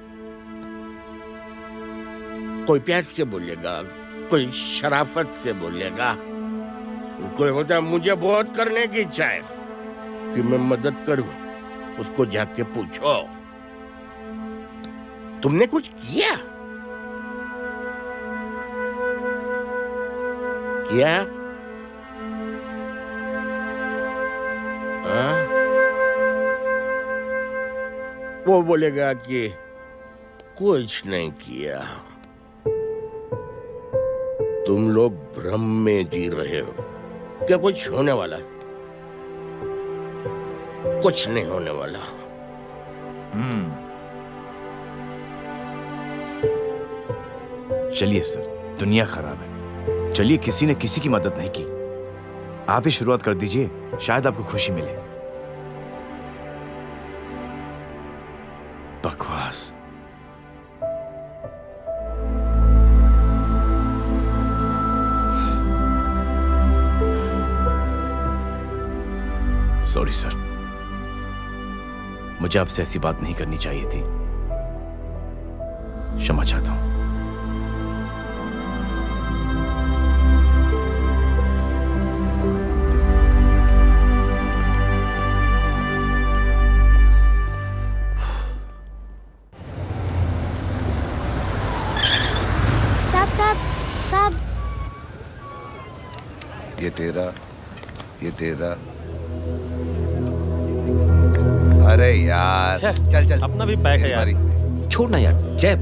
कोई प्यार से बोलेगा, कोई शराफत से बोलेगा, कोई बोलता है मुझे बहुत करने की इच्छा है कि मैं मदद करूं। उसको जाके पूछो तुमने कुछ किया? क्या? वो बोलेगा कि कुछ नहीं किया। तुम लोग भ्रम में जी रहे हो। क्या कुछ होने वाला है? कुछ नहीं होने वाला। चलिए सर, दुनिया खराब है, चलिए किसी ने किसी की मदद नहीं की। आप ही शुरुआत कर दीजिए, शायद आपको खुशी मिले। बकवास। सॉरी सर, मुझे आपसे ऐसी बात नहीं करनी चाहिए थी। क्षमा चाहता हूं। साहब ये तेरा। अरे यार चल अपना भी पैक है यार। छोड़ ना यार जय,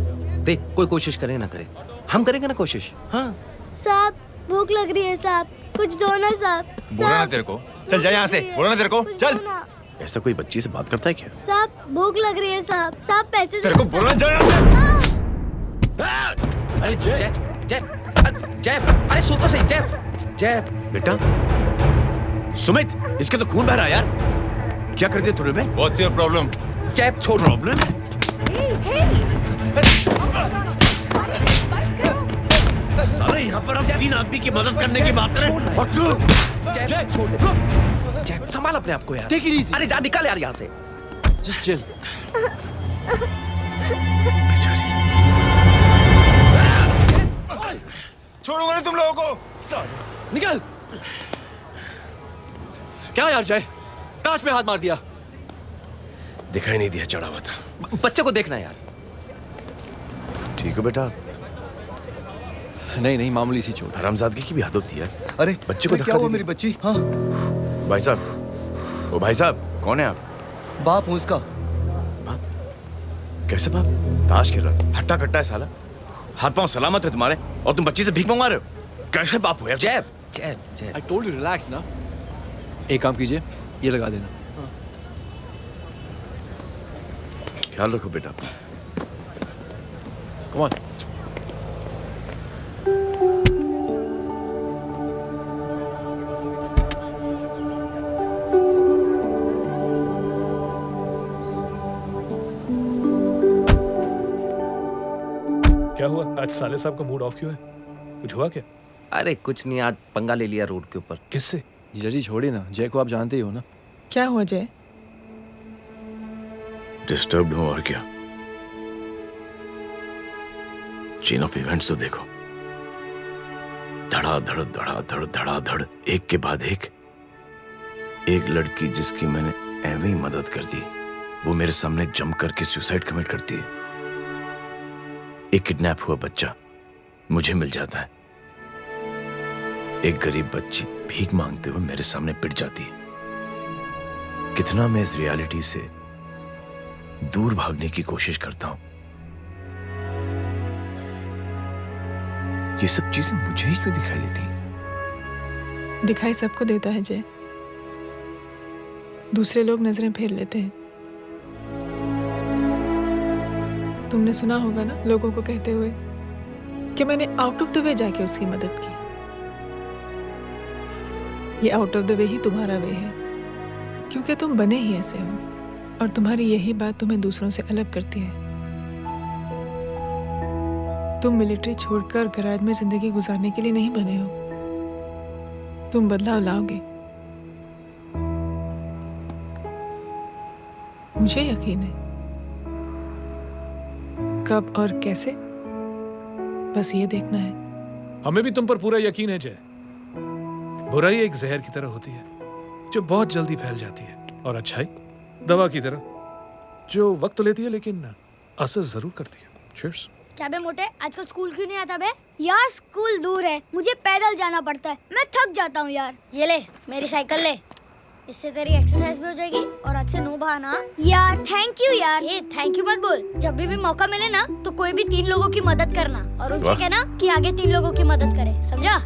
देख कोई कोशिश करे ना करे, हम करेंगे ना कोशिश। हाँ साहब, भूख लग रही है साहब, कुछ दो ना साहब। बोला ना तेरे को, चल जा यहाँ से। बोला ना तेरे को, चल। ऐसा कोई बच्ची से बात करता है क्या? साहब भूख लग रही है साहब, साहब पैसे तेरे को बोला जा यहाँ से। अरे जय जय जय अरे सुन तो सही जय जय बेटा सुमित, इसके तो खून बह रहा है यार। क्या कर दिया तूने बे? What's your problem? जय छोड़। प्रॉब्लम? सारे यहाँ पर हम 3 आदमी की मदद करने की बात करें और तू जय छोड़ दे। जय संभाल अपने आप को यार। Take it easy. अरे जा निकल यार यहाँ से। Just chill. छोड़ूंगा नहीं तुम लोगों को। निकल। क्या यार जय, कांच पे हाथ मार दिया। दिखाई नहीं दिया, चढ़ा हुआ था। बच्चे को देखना यार। ठीक है बेटा। नहीं नहीं, मामूली सी चोट। हरामजादगी की भी हद होती है। अरे बच्चे को क्या हुआ मेरी बच्ची? हाँ भाई साहब, ओ भाई साहब, कौन है आप? बाप हूँ इसका। कैसे बाप? ताश खेल रहा था, हट्टा कट्टा है साला। हाथ पांव सलामत है तुम्हारे और तुम बच्ची से भीख मंगवा रहे हो। कैसे बाप हो यार? जय जय जय। I told you relax ना। एक काम कीजिए, ये लगा देना। ख्याल रखो बेटा। Come on. क्या हुआ आज साले साहब का मूड ऑफ क्यों है? कुछ हुआ क्या? अरे कुछ नहीं, आज पंगा ले लिया रोड के ऊपर। किससे? जीजा जी छोड़िए ना, जय को आप जानते ही हो ना। क्या हुआ जय? डिस्टर्ब्ड हूं और क्या। चेन ऑफ इवेंट्स तो देखो, धड़ाधड़ धड़ाधड़ धड़ाधड़, एक के बाद एक लड़की जिसकी मैंने एवं ही मदद कर दी, वो मेरे सामने जम करके सुसाइड कमिट करती है। एक किडनैप हुआ बच्चा मुझे मिल जाता है। एक गरीब बच्ची भीख मांगते हुए मेरे सामने पिट जाती है। कितना मैं इस रियलिटी से दूर भागने की कोशिश करता हूं। ये सब चीजें मुझे ही क्यों दिखाई देती? दिखाई सबको देता है जय, दूसरे लोग नजरें फेर लेते हैं। तुमने सुना होगा ना लोगों को कहते हुए कि मैंने आउट ऑफ द वे जाके उसकी मदद की। ये आउट ऑफ द वे ही तुम्हारा वे है, क्योंकि तुम बने ही ऐसे हो और तुम्हारी यही बात तुम्हें दूसरों से अलग करती है। तुम मिलिट्री छोड़कर गैराज में जिंदगी गुजारने के लिए नहीं बने हो। तुम बदलाव लाओगे, मुझे यकीन है। कब और कैसे, बस ये देखना है। हमें भी तुम पर पूरा यकीन है जय। बुराई एक जहर की तरह होती है जो बहुत जल्दी फैल जाती है, और अच्छाई दवा की तरह जो वक्त लेती है लेकिन असर जरूर करती है। Cheers. क्या बे मोटे, आजकल स्कूल क्यों नहीं आता बे? यार स्कूल दूर है, मुझे पैदल जाना पड़ता है, मैं थक जाता हूँ यार। ये ले मेरी साइकिल ले, इससे तेरी एक्सरसाइज भी हो जाएगी और आज से नो बहाना। यार थैंक यू यार। ये थैंक यू मत बोल, जब भी मौका मिले ना तो कोई भी 3 लोगों की मदद करना और उनसे कहना कि आगे 3 लोगों की मदद करे, समझा?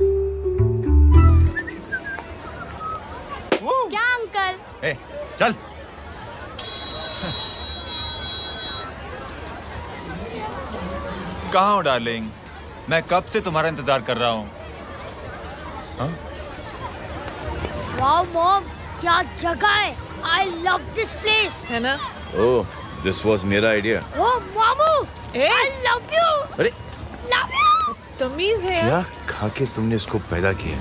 क्या अंकल? ए, चल। कहाँ हो डार्लिंग? मैं कब से तुम्हारा इंतजार कर रहा हूँ। वाओ मॉम, क्या जगह है। I love this place. है ना? ओह, दिस वाज मेरा आइडिया। ओह मामू, I love you. अरे Love you. तमीज है क्या खा के तुमने इसको पैदा किया?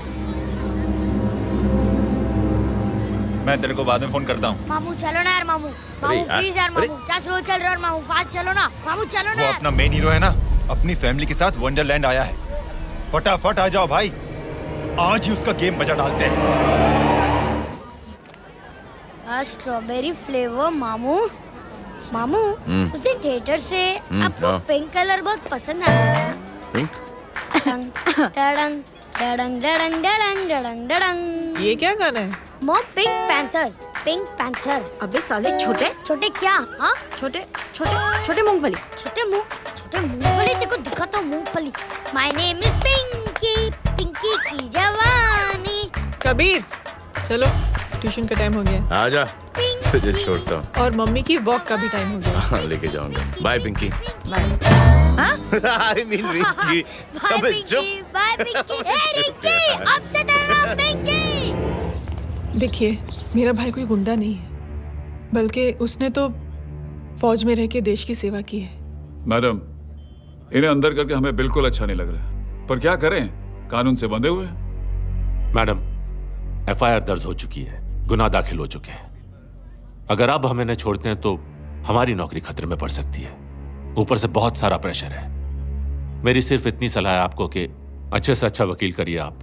मैं तेरे को बाद में फोन करता हूँ। मामू चलो ना यार, मामू मामू प्लीज यार, मामू क्या स्लो चल रहे हो मामू, फास्ट चलो ना मामू, चलो ना वो यार। अपना मेन हीरो है ना, अपनी फैमिली के साथ वंडरलैंड आया है। फटाफट आ जाओ भाई, आज ही उसका गेम बजा डालते हैं। स्ट्रॉबेरी फ्लेवर मामू। मामू उस दिन थिएटर से आपको हाँ। पिंक कलर बहुत पसंद आया। पिंक? डडंग डडंग डडंग डडंग डडंग डडंग डडंग। ये क्या गाना है? Mom pink panther, pink panther. अबे साले छोटे छोटे क्या? हाँ छोटे छोटे छोटे मूंगफली। छोटे मूंगफली, देखो दिखाता हूँ मूंगफली। My name is Pinky, Pinky की जवानी। कबीर चलो ट्यूशन का टाइम हो गया। आजा। पिंकी तुझे छोड़ता हूँ। और मम्मी की वॉक का भी टाइम हो गया। हाँ, लेके जाऊंगा। Bye Pinky. I mean Rinky. Bye Pinky, bye Pinky. Hey Rinky, अब से तेरा नाम पिंकी। देखिए, मेरा भाई कोई गुंडा नहीं है, बल्कि उसने तो फौज में रह के देश की सेवा की है। मैडम, इन्हें अंदर करके हमें बिल्कुल अच्छा नहीं लग रहा, पर क्या करें, कानून से बंधे हुए। मैडम, एफआईआर दर्ज हो चुकी है, गुनाह दाखिल हो चुके हैं। अगर अब हम इन्हें छोड़ते हैं तो हमारी नौकरी खतरे में पड़ सकती है। ऊपर से बहुत सारा प्रेशर है। मेरी सिर्फ इतनी सलाह है आपको कि अच्छे से अच्छा वकील करिए आप।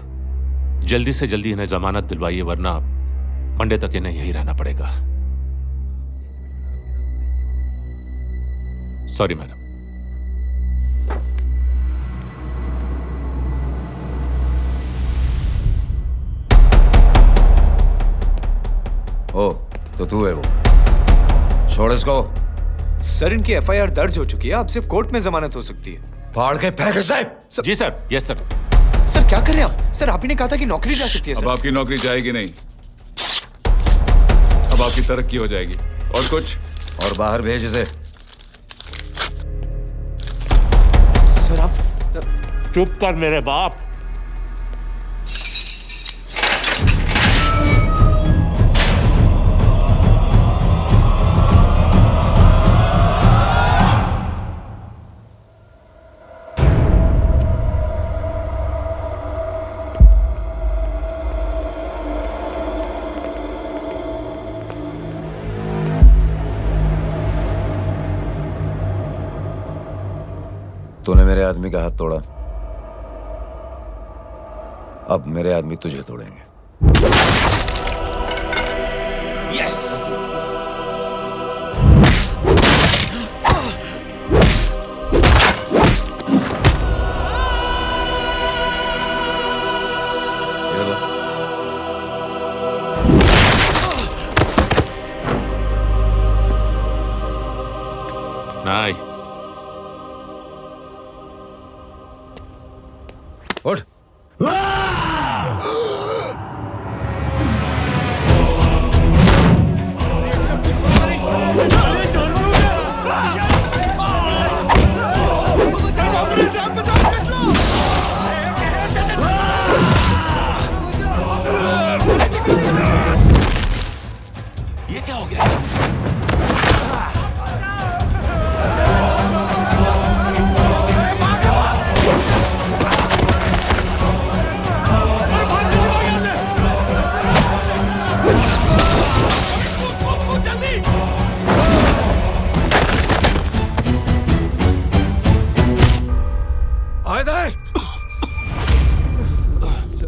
जल्दी से जल्दी इन्हें जमानत दिलवाइए, वरना मंडे तक इन्हें यही रहना पड़ेगा। Sorry madam. ओ, तो तू है वो। छोड़ इसको। सर, इनकी एफआईआर दर्ज हो चुकी है, अब सिर्फ कोर्ट में जमानत हो सकती है। फाड़ के फेंक इसे। जी सर। Yes sir. सर क्या कर रहे हैं आप? सर, आप ही ने कहा था कि नौकरी जा सकती है। अब आपकी नौकरी जाएगी नहीं, अब आपकी तरक्की हो जाएगी। और कुछ? और बाहर भेज इसे। सर आप चुप कर मेरे बाप। तूने मेरे आदमी का हाथ तोड़ा, अब मेरे आदमी तुझे तोड़ेंगे। यस। नहीं। उठ। ये क्या हो गया?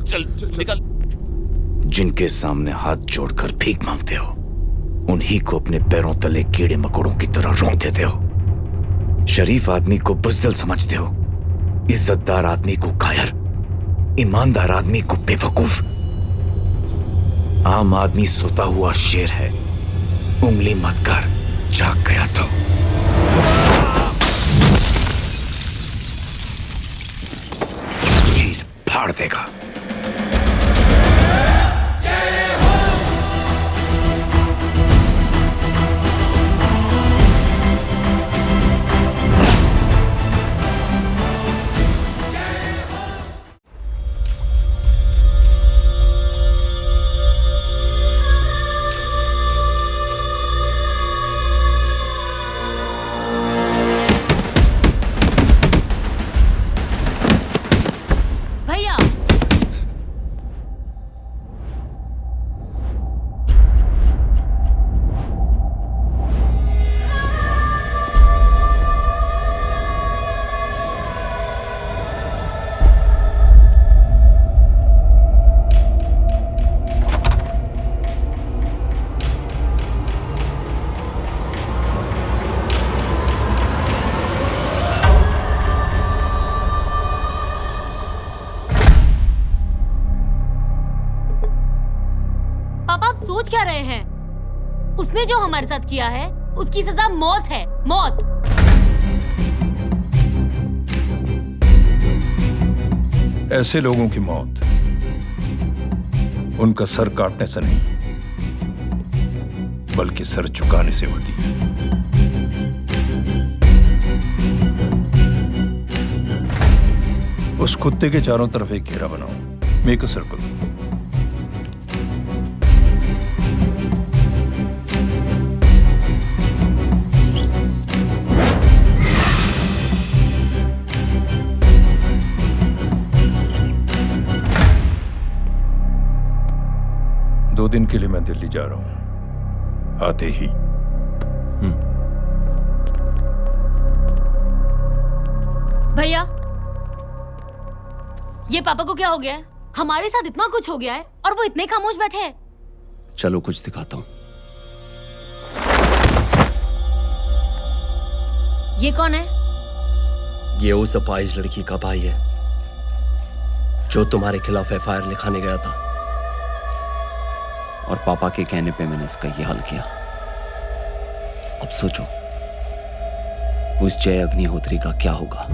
चल निकल। जिनके सामने हाथ जोड़कर भीख मांगते हो, उन्हीं को अपने पैरों तले कीड़े मकोड़ों की तरह रोक देते हो। शरीफ आदमी को बुज़दिल समझते हो, इज्जतदार आदमी को कायर, ईमानदार आदमी को बेवकूफ। आम आदमी सोता हुआ शेर है, उंगली मत कर, जाग गया तो। चीर फाड़ देगा। सोच क्या रहे हैं? उसने जो हमारे साथ किया है उसकी सजा मौत है, मौत। ऐसे लोगों की मौत उनका सर काटने से नहीं, बल्कि सर झुकाने से होती है। उस कुत्ते के चारों तरफ एक घेरा बनाओ, मेक अ सर्कल। दो दिन के लिए मैं दिल्ली जा रहा हूं, आते ही। भैया, ये पापा को क्या हो गया है? हमारे साथ इतना कुछ हो गया है और वो इतने खामोश बैठे हैं। चलो कुछ दिखाता हूं। ये कौन है? ये उस अपाहिज लड़की का भाई है जो तुम्हारे खिलाफ एफआईआर लिखाने गया था, और पापा के कहने पे मैंने इसका ये हाल किया। अब सोचो उस जय अग्निहोत्री का क्या होगा।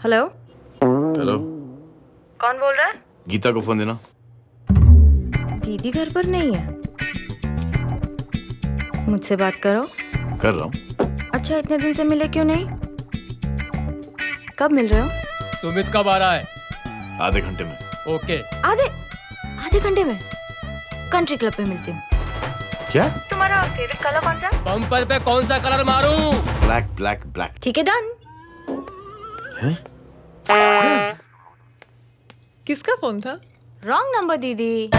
हेलो हेलो, कौन बोल रहा है? गीता को फोन देना। दीदी घर पर नहीं है। मुझसे बात करो। कर रहा हूँ। अच्छा, इतने दिन से मिले क्यों नहीं? कब मिल रहे हो? सुमित कब आ रहा है? आधे घंटे में। ओके। आधे घंटे में कंट्री क्लब पे मिलती हूँ। क्या? तुम्हारा फेवरेट कलर कौन सा? बम्पर पे कौन सा कलर मारूं? Black black black. ठीक है, डन। किसका फोन था? रॉन्ग नंबर दीदी।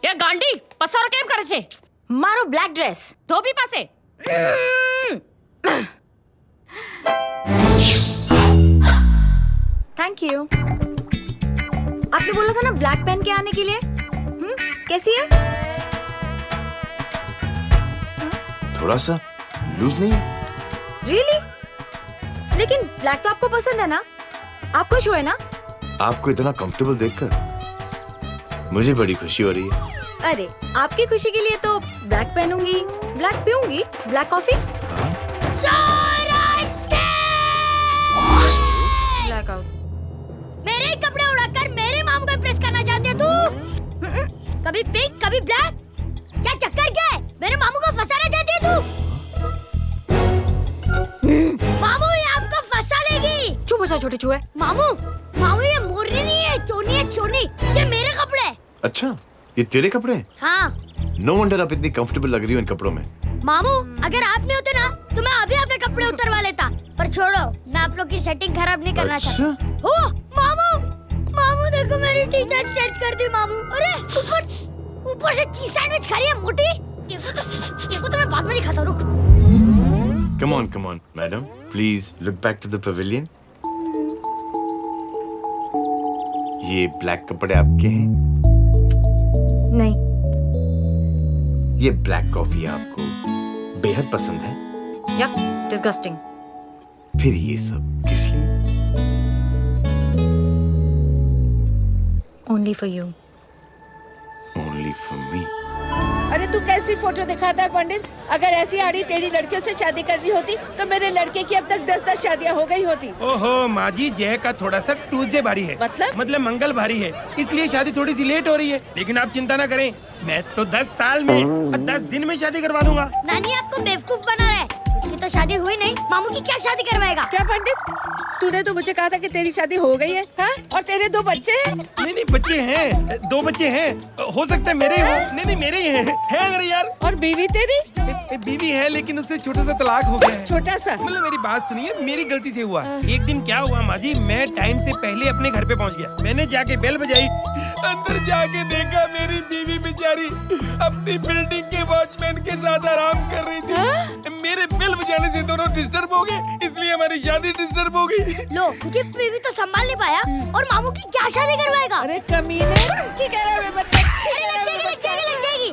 ये गांडी पसार केम करे छे? मारो ब्लैक ड्रेस धोबी पासे। Thank you. आपने बोला था ना ब्लैक पेन के आने के लिए। कैसी है? थोड़ा सा लूज नहीं? रियली? लेकिन ब्लैक तो आपको पसंद है ना? आप खुश हुए ना? आपको इतना कंफर्टेबल देखकर मुझे बड़ी खुशी हो रही है। अरे, आपकी खुशी के लिए तो ब्लैक पहनूंगी, ब्लैक पीऊंगी, ब्लैक कॉफी। Black out. मेरे ही कपड़े उड़ाकर मेरे मामू को इम्प्रेस करना चाहती है तू? कभी पिंक, कभी ब्लैक। क्या चक्कर क्या है? मेरे मामू को फंसाना चाहती है तू? मामू ये आपको फंसा लेगी। चुप हो जा छोटे चूहे। मामू, मामू ये मोरनी नहीं है, चोनी है चोनी। ये मेरे कपड़े हैं। अच्छा, ये तेरे कपड़े हैं? हाँ। नो वंडर आप इतनी कंफर्टेबल लग रही हो इन कपड़ों में। मामू, अगर आप नहीं होते ना तो मैं अभी अपने कपड़े उतरवा लेता। पर छोड़ो, मैं आप लोग की सेटिंग खराब नहीं करना चाहता। ओह मामू, मामू देखो मेरी टी शर्ट चेंज कर दी मामू। अरे ऊपर से चीज सैंडविच खा रही है मोटी। देखो तो मैं बाद में दिखाता हूँ, रुक। Come on, madam. Please look back to the pavilion. ये ब्लैक कपड़े आपके हैं? नहीं। ये ब्लैक कॉफी आपको बेहद पसंद है? या डिस्गस्टिंग। फिर ये सब किस लिए? Only for you. Only for me. अरे तू कैसी फोटो दिखाता है पंडित? अगर ऐसी आड़ी टेढ़ी लड़कियों से शादी करनी होती तो मेरे लड़के की अब तक 10-10 शादियां हो गई होती। ओहो माँ जी, जय का थोड़ा सा ट्यूसडे भारी है। मतलब मंगल भारी है, इसलिए शादी थोड़ी सी लेट हो रही है। लेकिन आप चिंता ना करें, मैं तो 10 साल में और 10 दिन में शादी करवा दूंगा। नानी आपको बेवकूफ बना रहा है। उनकी तो शादी हुई नहीं, मामू की क्या शादी करवाएगा? क्या पंडित, तूने तो मुझे कहा था कि तेरी शादी हो गई है, हाँ? और तेरे 2 बच्चे हैं? नहीं बच्चे हैं, 2 बच्चे हैं। हो सकता है मेरे हो। नहीं मेरे ही हैं। है अगर यार। और बीवी तेरी? बीवी है, लेकिन उससे छोटा सा तलाक हो गया है। छोटा सा? मतलब मेरी बात सुनिए, मेरी गलती से हुआ। एक दिन क्या हुआ माँ जी, मैं टाइम से पहले अपने घर पे पहुँच गया। मैंने जाके बेल बजाई, अंदर जाके देखा मेरी बीवी बेचारी अपनी बिल्डिंग के वॉचमैन के साथ आराम कर रही थी। मेरे बेल बजाने से दोनों डिस्टर्ब हो गए, इसलिए हमारी शादी डिस्टर्ब हो गई। लो, मुझे बीवी तो संभाल नहीं पाया और मामू की क्या शादी करवाएगा? अरे कमीने, ठीक है बच्चे, लग जाएगी।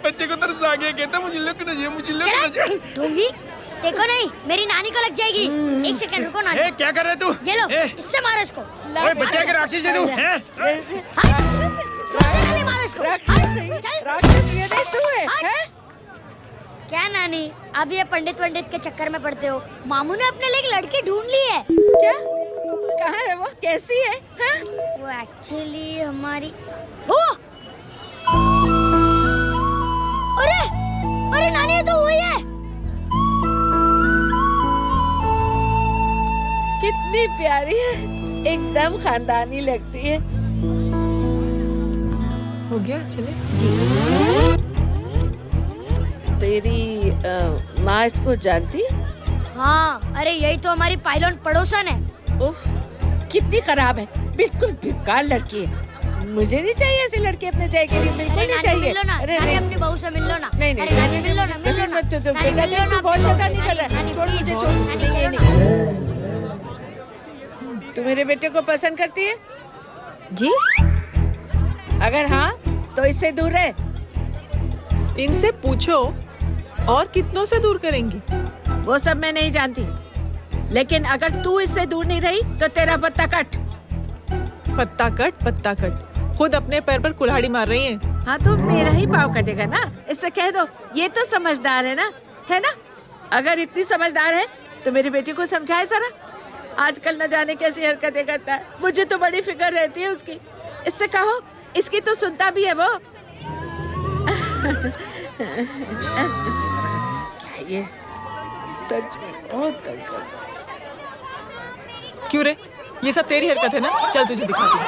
बच्चे को तरस आ गया, कहता मुझे लगना चाहिए, मुझे लगना चाहिए। ढोंगी, देखो नहीं, मेरी नानी को लग जाएगी। एक सेकंड रुको नानी। ए, क्या कर रहे तू? ये लो, इससे मारो इसको। ओए बच्चा के राक्षस है तू, हैं? मारो इसको। राक्षस ये नहीं तू है, हैं? क्या नानी, अब ये पंडित के चक्कर में पड़ते हो? मामू ने अपने लिए एक लड़की ढूंढ ली है। क्या? कहाँ है वो? कैसी है? हाँ? वो एक्चुअली हमारी अरे नानी, ये तो वही है। कितनी प्यारी है, एकदम खानदानी लगती है। हो गया, चले। तेरी माँ इसको जानती? हाँ, अरे यही तो हमारी पायलट पड़ोसन है। उफ, कितनी खराब है, बिल्कुल बेकार लड़की है। मुझे नहीं चाहिए ऐसी लड़की अपने जय के लिए, बिल्कुल नहीं चाहिए। मिलो ना, नानी अपनी बहू से मिल लो ना। नहीं, मिलो ना। बेटा देख, तू बहुत शैतानी कर रहा है। छोड़ मुझे, छोड़। तू मेरे बेटे को पसंद करती है? जी। अगर हाँ, तो इससे दूर रहे। इनसे पूछो, और कितनों से दूर करेंगी? वो सब मैं नहीं जानती, लेकिन अगर तू इससे दूर नहीं रही तो तेरा पत्ता कट। पत्ता कट। खुद अपने पैर पर कुल्हाड़ी मार रही हैं। हाँ, तो मेरा ही पाँव कटेगा ना। इससे कह दो, ये तो समझदार है ना? अगर इतनी समझदार है तो मेरी बेटी को समझाए जरा। आजकल न जाने कैसी हरकतें करता है, मुझे तो बड़ी फिक्र रहती है उसकी। इससे कहो, इसकी तो सुनता भी है वो। क्या ये सच में बहुत तंग करता है। क्यों रे, ये सब तेरी हरकत है ना? चल तुझे दिखाती हूँ।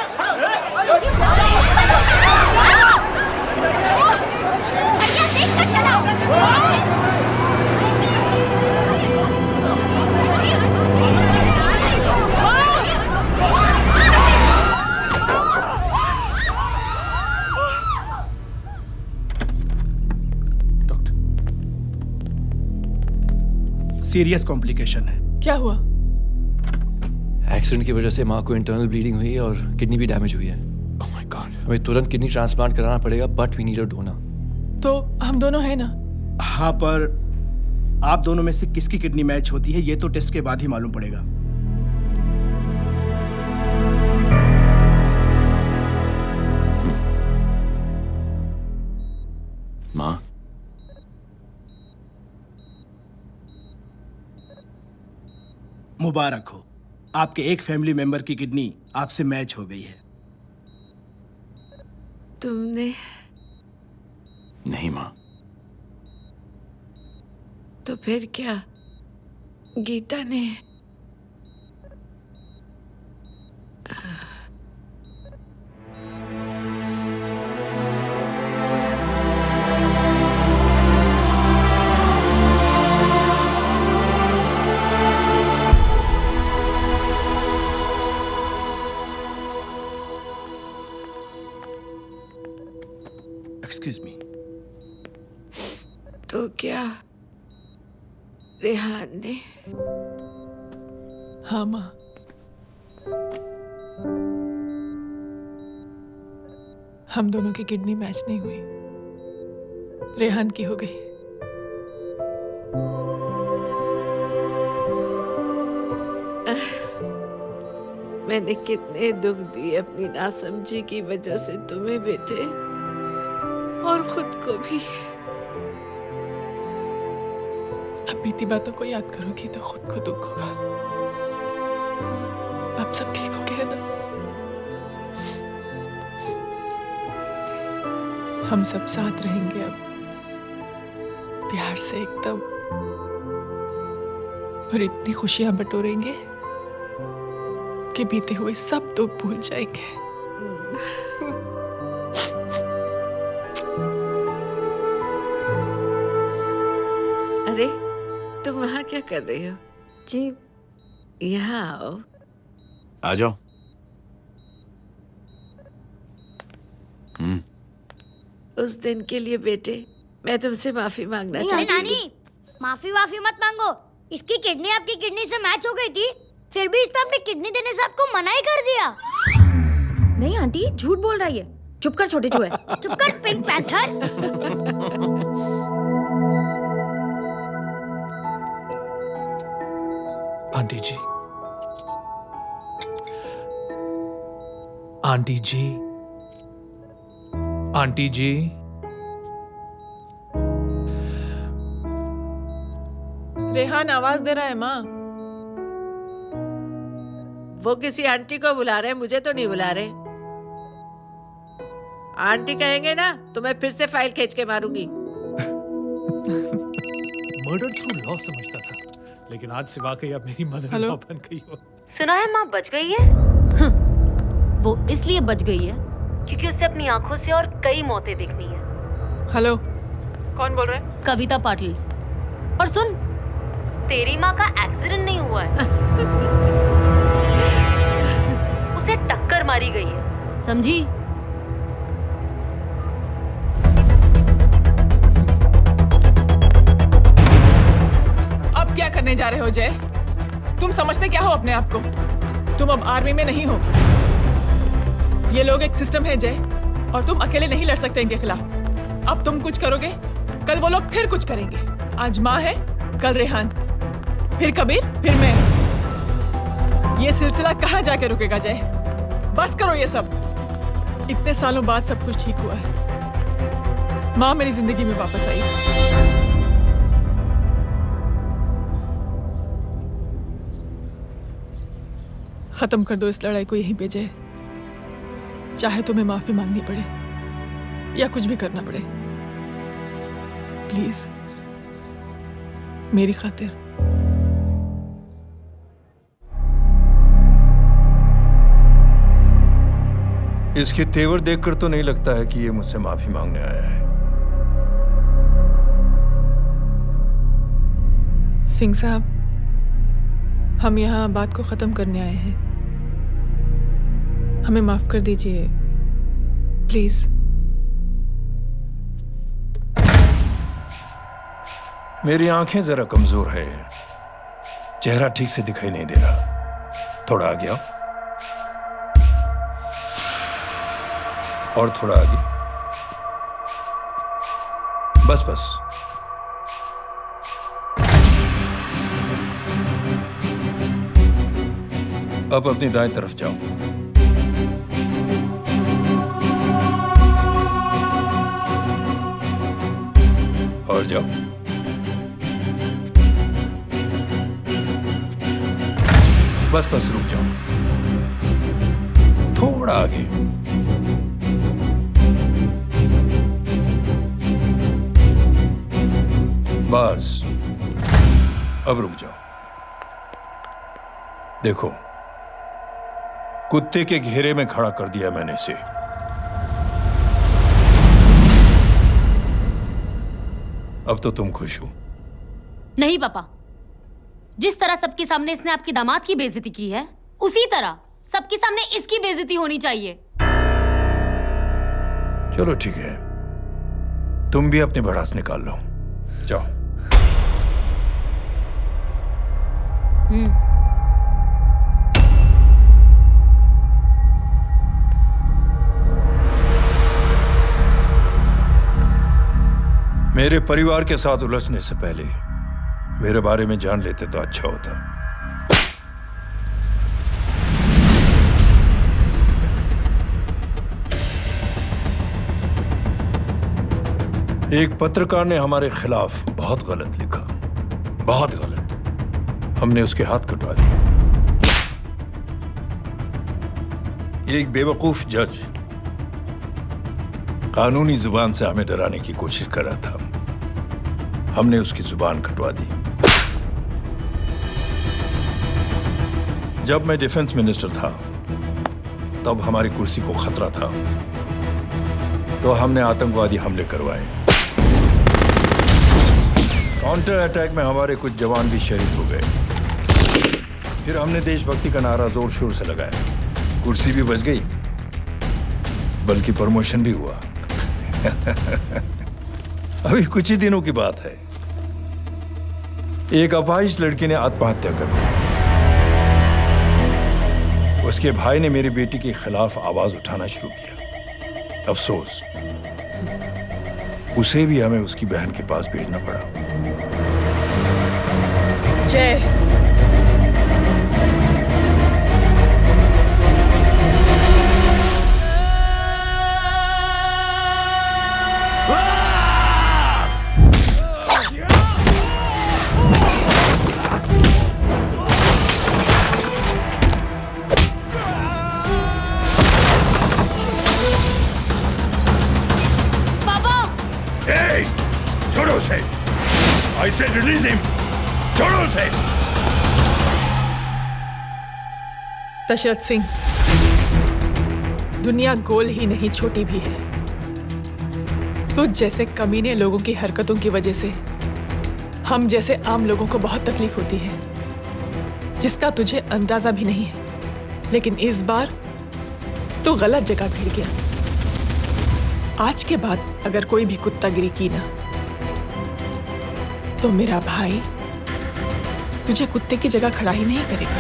सीरियस कॉम्प्लिकेशन है। क्या हुआ? एक्सीडेंट की वजह से माँ को इंटरनल ब्लीडिंग हुई है और किडनी भी डैमेज हुई है। Oh my god. हमें तुरंत किडनी ट्रांसप्लांट कराना पड़ेगा, but we need a donor. तो हम दोनों हैं ना? हाँ, पर आप दोनों में से किसकी किडनी मैच होती है ये तो टेस्ट के बाद ही मालूम पड़ेगा। माँ, मुबारक हो, आपके एक फैमिली मेंबर की किडनी आपसे मैच हो गई है। तुमने? नहीं माँ। तो फिर क्या? गीता ने? Excuse me. तो क्या रेहान ने? हाँ माँ, हम दोनों की किडनी मैच नहीं हुई, रेहान की हो गई। मैंने कितने दुख दिए अपनी नासमझी की वजह से तुम्हें बेटे, और खुद को भी। अब बीती बातों को याद करोगी तो खुद को दुख होगा। अब सब ठीक हो गया ना? हम सब साथ रहेंगे अब, प्यार से एकदम, और इतनी खुशियां बटोरेंगे कि बीते हुए सब दुख भूल जाएंगे। अरे, तुम वहाँ क्या कर रही हो? जी, यहाँ आओ। आ जाओ। उस दिन के लिए बेटे, मैं तुमसे माफी मांगना चाहती हूँ। नानी, माफी वाफी मत मांगो। इसकी किडनी आपकी किडनी से मैच हो गई थी, फिर भी इसने अपनी किडनी देने से आपको मना ही कर दिया। नहीं आंटी, झूठ बोल रहा है ये। चुप कर छोटे चूहे। चुप कर पिंक पैंथर। आंटी जी, आंटी जी, आंटी जी, रेहान आवाज दे रहा है माँ। वो किसी आंटी को बुला रहे हैं, मुझे तो नहीं बुला रहे। आंटी कहेंगे ना तो मैं फिर से फाइल खींच के मारूंगी। मर्डर थ्रू लॉ समझता था, लेकिन आज से वाकई अब मेरी मदर इन लॉ बन गई हो। सुना है माँ बच गई है। वो इसलिए बच गई है क्योंकि उसे अपनी आंखों से और कई मौतें देखनी है। हेलो, कौन बोल रहे हैं? कविता पाटिल। और सुन, तेरी माँ का एक्सीडेंट नहीं हुआ है, उसे टक्कर मारी गई है, समझी? अब क्या करने जा रहे हो जय? तुम समझते क्या हो अपने आप को? तुम अब आर्मी में नहीं हो। ये लोग एक सिस्टम है जय, और तुम अकेले नहीं लड़ सकते इनके खिलाफ। अब तुम कुछ करोगे, कल वो लोग फिर कुछ करेंगे। आज माँ है, कल रेहान, फिर कबीर, फिर मैं। ये सिलसिला कहाँ जाके रुकेगा जय? बस करो ये सब। इतने सालों बाद सब कुछ ठीक हुआ है। माँ मेरी जिंदगी में वापस आई। खत्म कर दो इस लड़ाई को यहीं पे जय। चाहे तुम्हें माफी मांगनी पड़े या कुछ भी करना पड़े, प्लीज मेरी खातिर। इसके तेवर देखकर तो नहीं लगता है कि ये मुझसे माफी मांगने आया है। सिंह साहब, हम यहाँ बात को खत्म करने आए हैं। हमें माफ कर दीजिए प्लीज। मेरी आंखें जरा कमजोर है, चेहरा ठीक से दिखाई नहीं दे रहा। थोड़ा आगे आओ, और थोड़ा आगे, बस बस। अब अपनी दाएं तरफ जाओ। और जाओ। बस बस रुक जाओ, थोड़ा आगे। बस अब रुक जाओ। देखो, कुत्ते के घेरे में खड़ा कर दिया मैंने इसे। अब तो तुम खुश हो? नहीं पापा, जिस तरह सबके सामने इसने आपकी दामाद की बेइज्जती की है, उसी तरह सबके सामने इसकी बेइज्जती होनी चाहिए। चलो ठीक है, तुम भी अपनी भड़ास निकाल लो, जाओ। मेरे परिवार के साथ उलझने से पहले मेरे बारे में जान लेते तो अच्छा होता। एक पत्रकार ने हमारे खिलाफ बहुत गलत लिखा, बहुत गलत। हमने उसके हाथ कटवा दिए। एक बेवकूफ जज कानूनी जुबान से हमें डराने की कोशिश कर रहा था। हमने उसकी जुबान कटवा दी। जब मैं डिफेंस मिनिस्टर था, तब हमारी कुर्सी को खतरा था, तो हमने आतंकवादी हमले करवाए। काउंटर अटैक में हमारे कुछ जवान भी शहीद हो गए। फिर हमने देशभक्ति का नारा जोर शोर से लगाया। कुर्सी भी बच गई, बल्कि प्रमोशन भी हुआ। अभी कुछ ही दिनों की बात है, एक अपाहिज लड़की ने आत्महत्या कर ली। उसके भाई ने मेरी बेटी के खिलाफ आवाज उठाना शुरू किया। अफसोस, उसे भी हमें उसकी बहन के पास भेजना पड़ा। जय, छोड़ो उसे। I said release him. छोड़ो उसे। दशरथ सिंह, दुनिया गोल ही नहीं छोटी भी है। तुझ जैसे कमीने लोगों की हरकतों की वजह से हम जैसे आम लोगों को बहुत तकलीफ होती है, जिसका तुझे अंदाजा भी नहीं है। लेकिन इस बार तू गलत जगह भिड़ गया। आज के बाद अगर कोई भी कुत्तागिरी की ना, तो मेरा भाई तुझे कुत्ते की जगह खड़ा ही नहीं करेगा,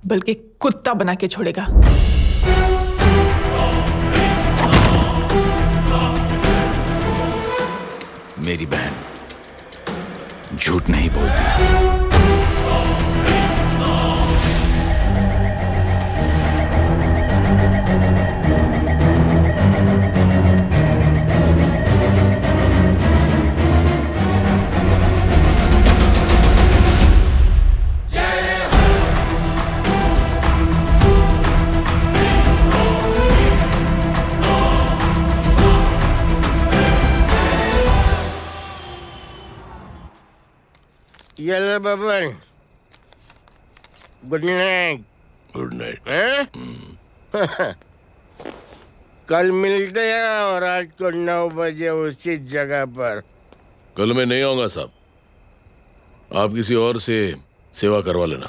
बल्कि कुत्ता बना के छोड़ेगा। मेरी बहन झूठ नहीं बोलती। ये ले Baban, good night. Good night. कल मिलते हैं और रात को 9 बजे उसी जगह पर। कल मैं नहीं आऊंगा साहब, आप किसी और से सेवा करवा लेना।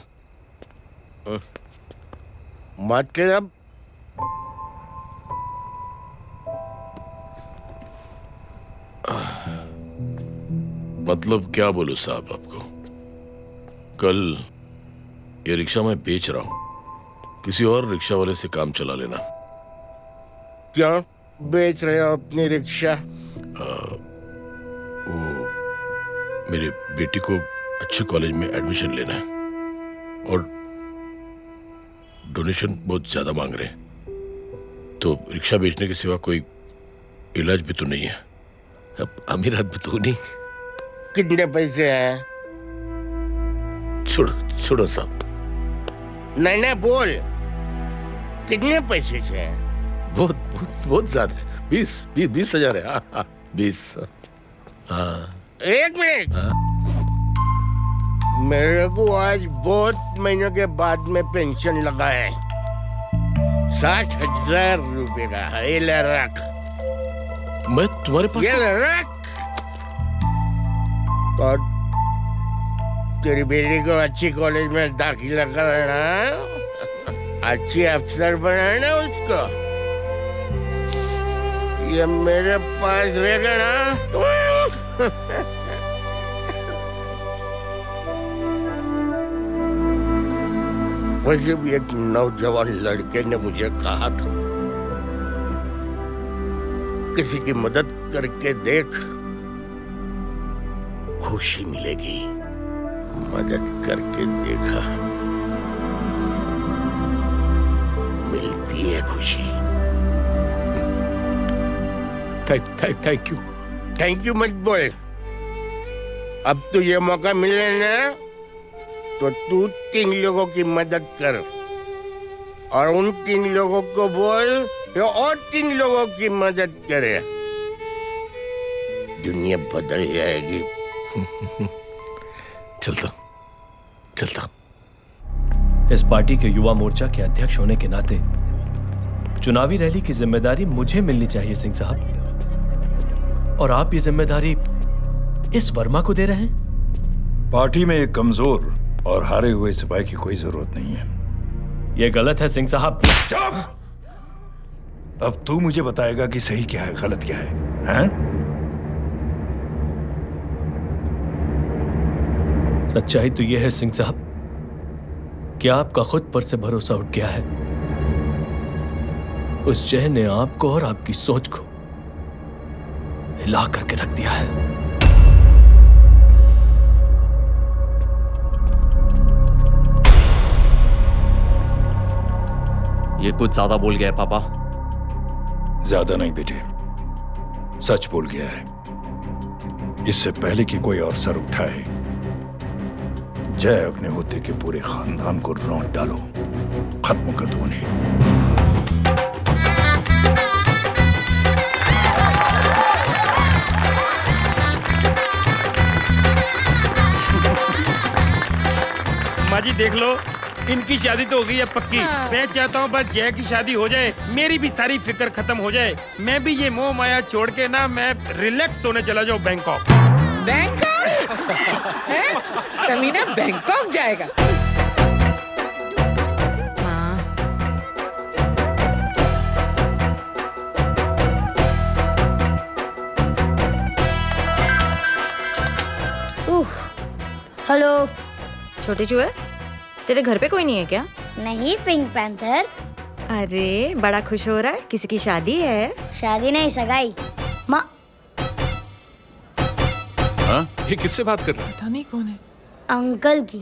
मतलब? मतलब क्या बोलूं साहब आपको। कल ये रिक्शा मैं बेच रहा हूं, किसी और रिक्शा वाले से काम चला लेना। क्यों बेच रहे हो अपनी रिक्शा? वो मेरे बेटी को अच्छे कॉलेज में एडमिशन लेना है और डोनेशन बहुत ज्यादा मांग रहे हैं, तो रिक्शा बेचने के सिवा कोई इलाज भी तो नहीं है। अब अमीर आदमी तो नहीं। कितने पैसे हैं? छोड़ो साहब। नहीं बोल, कितने पैसे हैं? बहुत ज्यादा है। 20,000 है। 20। हाँ। 1 मिनट। मेरे को आज बहुत महीनों के बाद में पेंशन लगा है। 60,000 रुपए का। ये ले रख। मैं तुम्हारे पास? ये ले रख। और तेरी बेटी को अच्छी कॉलेज में दाखिला कराना, अच्छी अफसर बनाना उसको। ये मेरे पास रहेगा ना तो वैसे भी एक नौजवान लड़के ने मुझे कहा था, किसी की मदद करके देख, खुशी मिलेगी। मदद करके देखा, मिलती है खुशी। थैंक यू मत बोल। अब तो ये मौका मिले ना, तो तू 3 लोगों की मदद कर और उन 3 लोगों को बोल जो और 3 लोगों की मदद करे। दुनिया बदल जाएगी। चलता। इस पार्टी के युवा मोर्चा के अध्यक्ष होने के नाते चुनावी रैली की जिम्मेदारी मुझे मिलनी चाहिए सिंह साहब, और आप ये जिम्मेदारी इस वर्मा को दे रहे हैं। पार्टी में एक कमजोर और हारे हुए सिपाही की कोई जरूरत नहीं है। यह गलत है सिंह साहब। अब तू मुझे बताएगा कि सही क्या है, गलत क्या है, हैं? सच्चाई तो यह है सिंह साहब क्या आपका खुद पर से भरोसा उठ गया है? उस जय ने आपको और आपकी सोच को हिला करके रख दिया है। ये कुछ ज्यादा बोल गया है पापा। ज्यादा नहीं बेटे, सच बोल गया है। इससे पहले कि कोई और सर उठाए, जय अग्निहोत्री के पूरे खानदान को रौंद डालो, खत्म कर दो उन्हें। माँ जी देख लो, इनकी शादी तो हो गई है पक्की। मैं चाहता हूँ बस जय की शादी हो जाए, मेरी भी सारी फिक्र खत्म हो जाए। मैं भी ये मोह माया छोड़ के ना, मैं रिलैक्स होने चला जाऊँ बैंकॉक। बैंकॉक? कमीना बैंकॉक जाएगा? हेलो। छोटे चूहे, तेरे घर पे कोई नहीं है क्या? नहीं, पिंक पैंथर। अरे बड़ा खुश हो रहा है, किसी की शादी है? शादी नहीं, सगाई। माँ। हाँ? ये किससे बात कर रहा है? पता नहीं कौन है। अंकल की।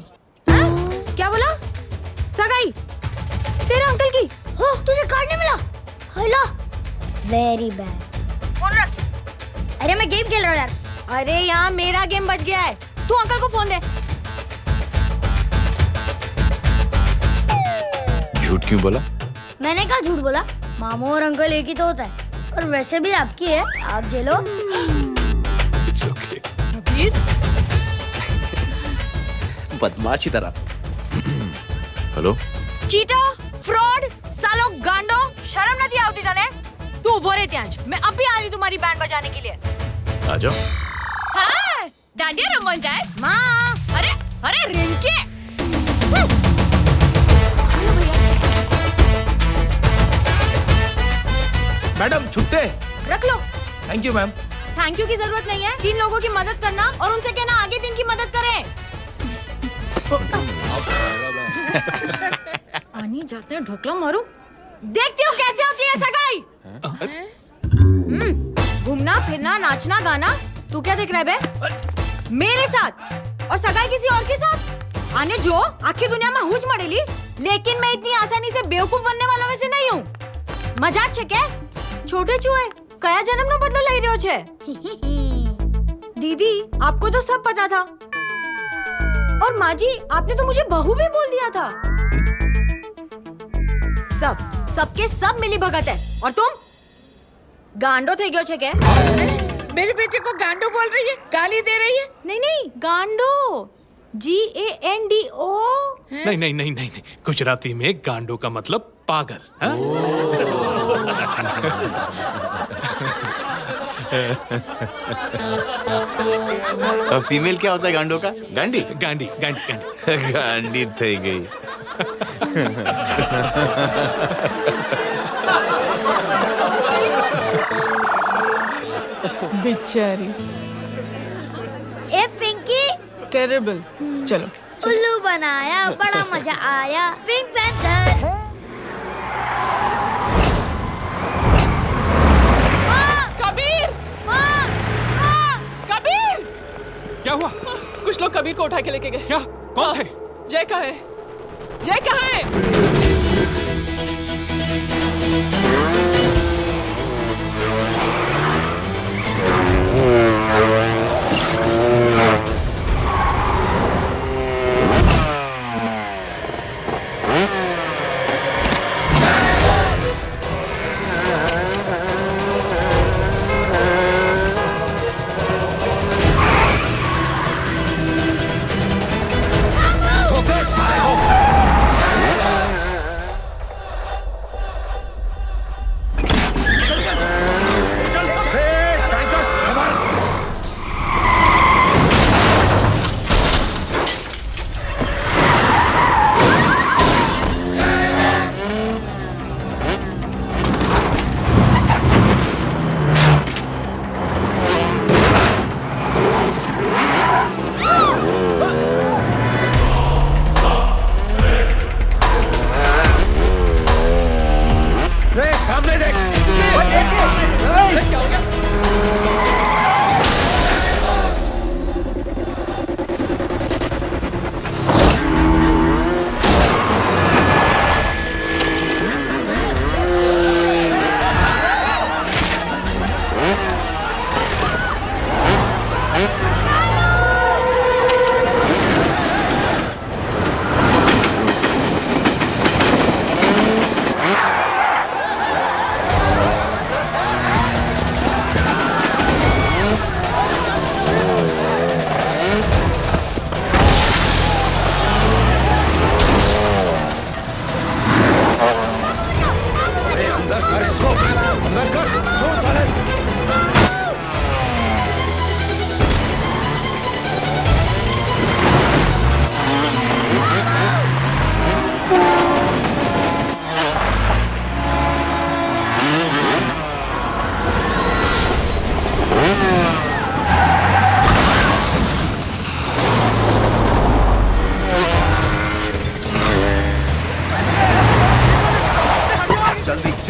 क्या बोला? सगाई? तेरे अंकल की? हो, तुझे कार्ड नहीं मिला? हेलो। Very bad. फोन रख। अरे मैं गेम खेल रहा हूँ यार। अरे यहाँ मेरा गेम बच गया है, तू अंकल को फोन दे। झूठ क्यों बोला? मैंने कहा झूठ बोला? मामू और अंकल एक ही तो होता है, और वैसे भी आपकी है, आप झेलो। It's okay. बदमाशी तरह। हेलो। चीटा, फ्रॉड, सालो गांडो, शर्म नहीं आती तने? तू उभो रे त्यांज, मैं अभी आ रही तुम्हारी बैंड बजाने के लिए। आ जाओ। हाँ, डांडिया रमन जाए। माँ, अरे रिंकी। मैडम छुट्टे। रख लो। Thank you ma'am. Thank you की जरूरत नहीं है, 3 लोगों की मदद करना और उनसे कहना आगे 3 की मदद करें। आनी जाते हैं ढोकला मारूं। देखती हूँ कैसे होती है सगाई। घूमना फिरना नाचना गाना, तू क्या देख रहा है बे? मेरे साथ और सगाई किसी और के साथ? आने जो आखिर दुनिया में हुज मड़ेली, लेकिन मैं इतनी आसानी से बेवकूफ बनने वालों में से नहीं हूँ। मजाक छे क्या? छोटे चूहे कया जन्म नो बदलो लई रह्यो छे? दीदी आपको तो सब पता था, और माँ जी आपने तो मुझे बहू भी बोल दिया था। सबके सब मिली भगत है, और तुम गांडो थे गयो छे क्या? मेरे बेटे को गांडो बोल रही है, गाली दे रही है? नहीं गांडो, GANDO। नहीं, गुजराती में गांडो का मतलब पागल। हाँ? फीमेल क्या होता है गांडो का? गांडी। गांडी थई गई। बेचारी। ए पिंकी। टेरेबल। चलो। उल्लू बनाया, बड़ा मजा आया। Pink panther. कबीर! कबीर! क्या हुआ? कुछ लोग कबीर को उठा के लेके गए। क्या? कौन थे? जय कहाँ है? जय कहाँ है?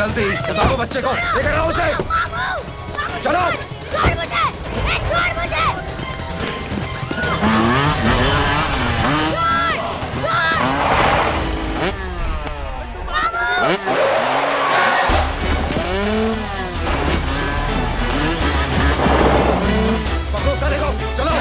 जल्दी बताओ बच्चे को, लेकर आओ उसे। चलो। छोड़ मुझे, छोड़ मुझे। पकड़ो साले को, चलो।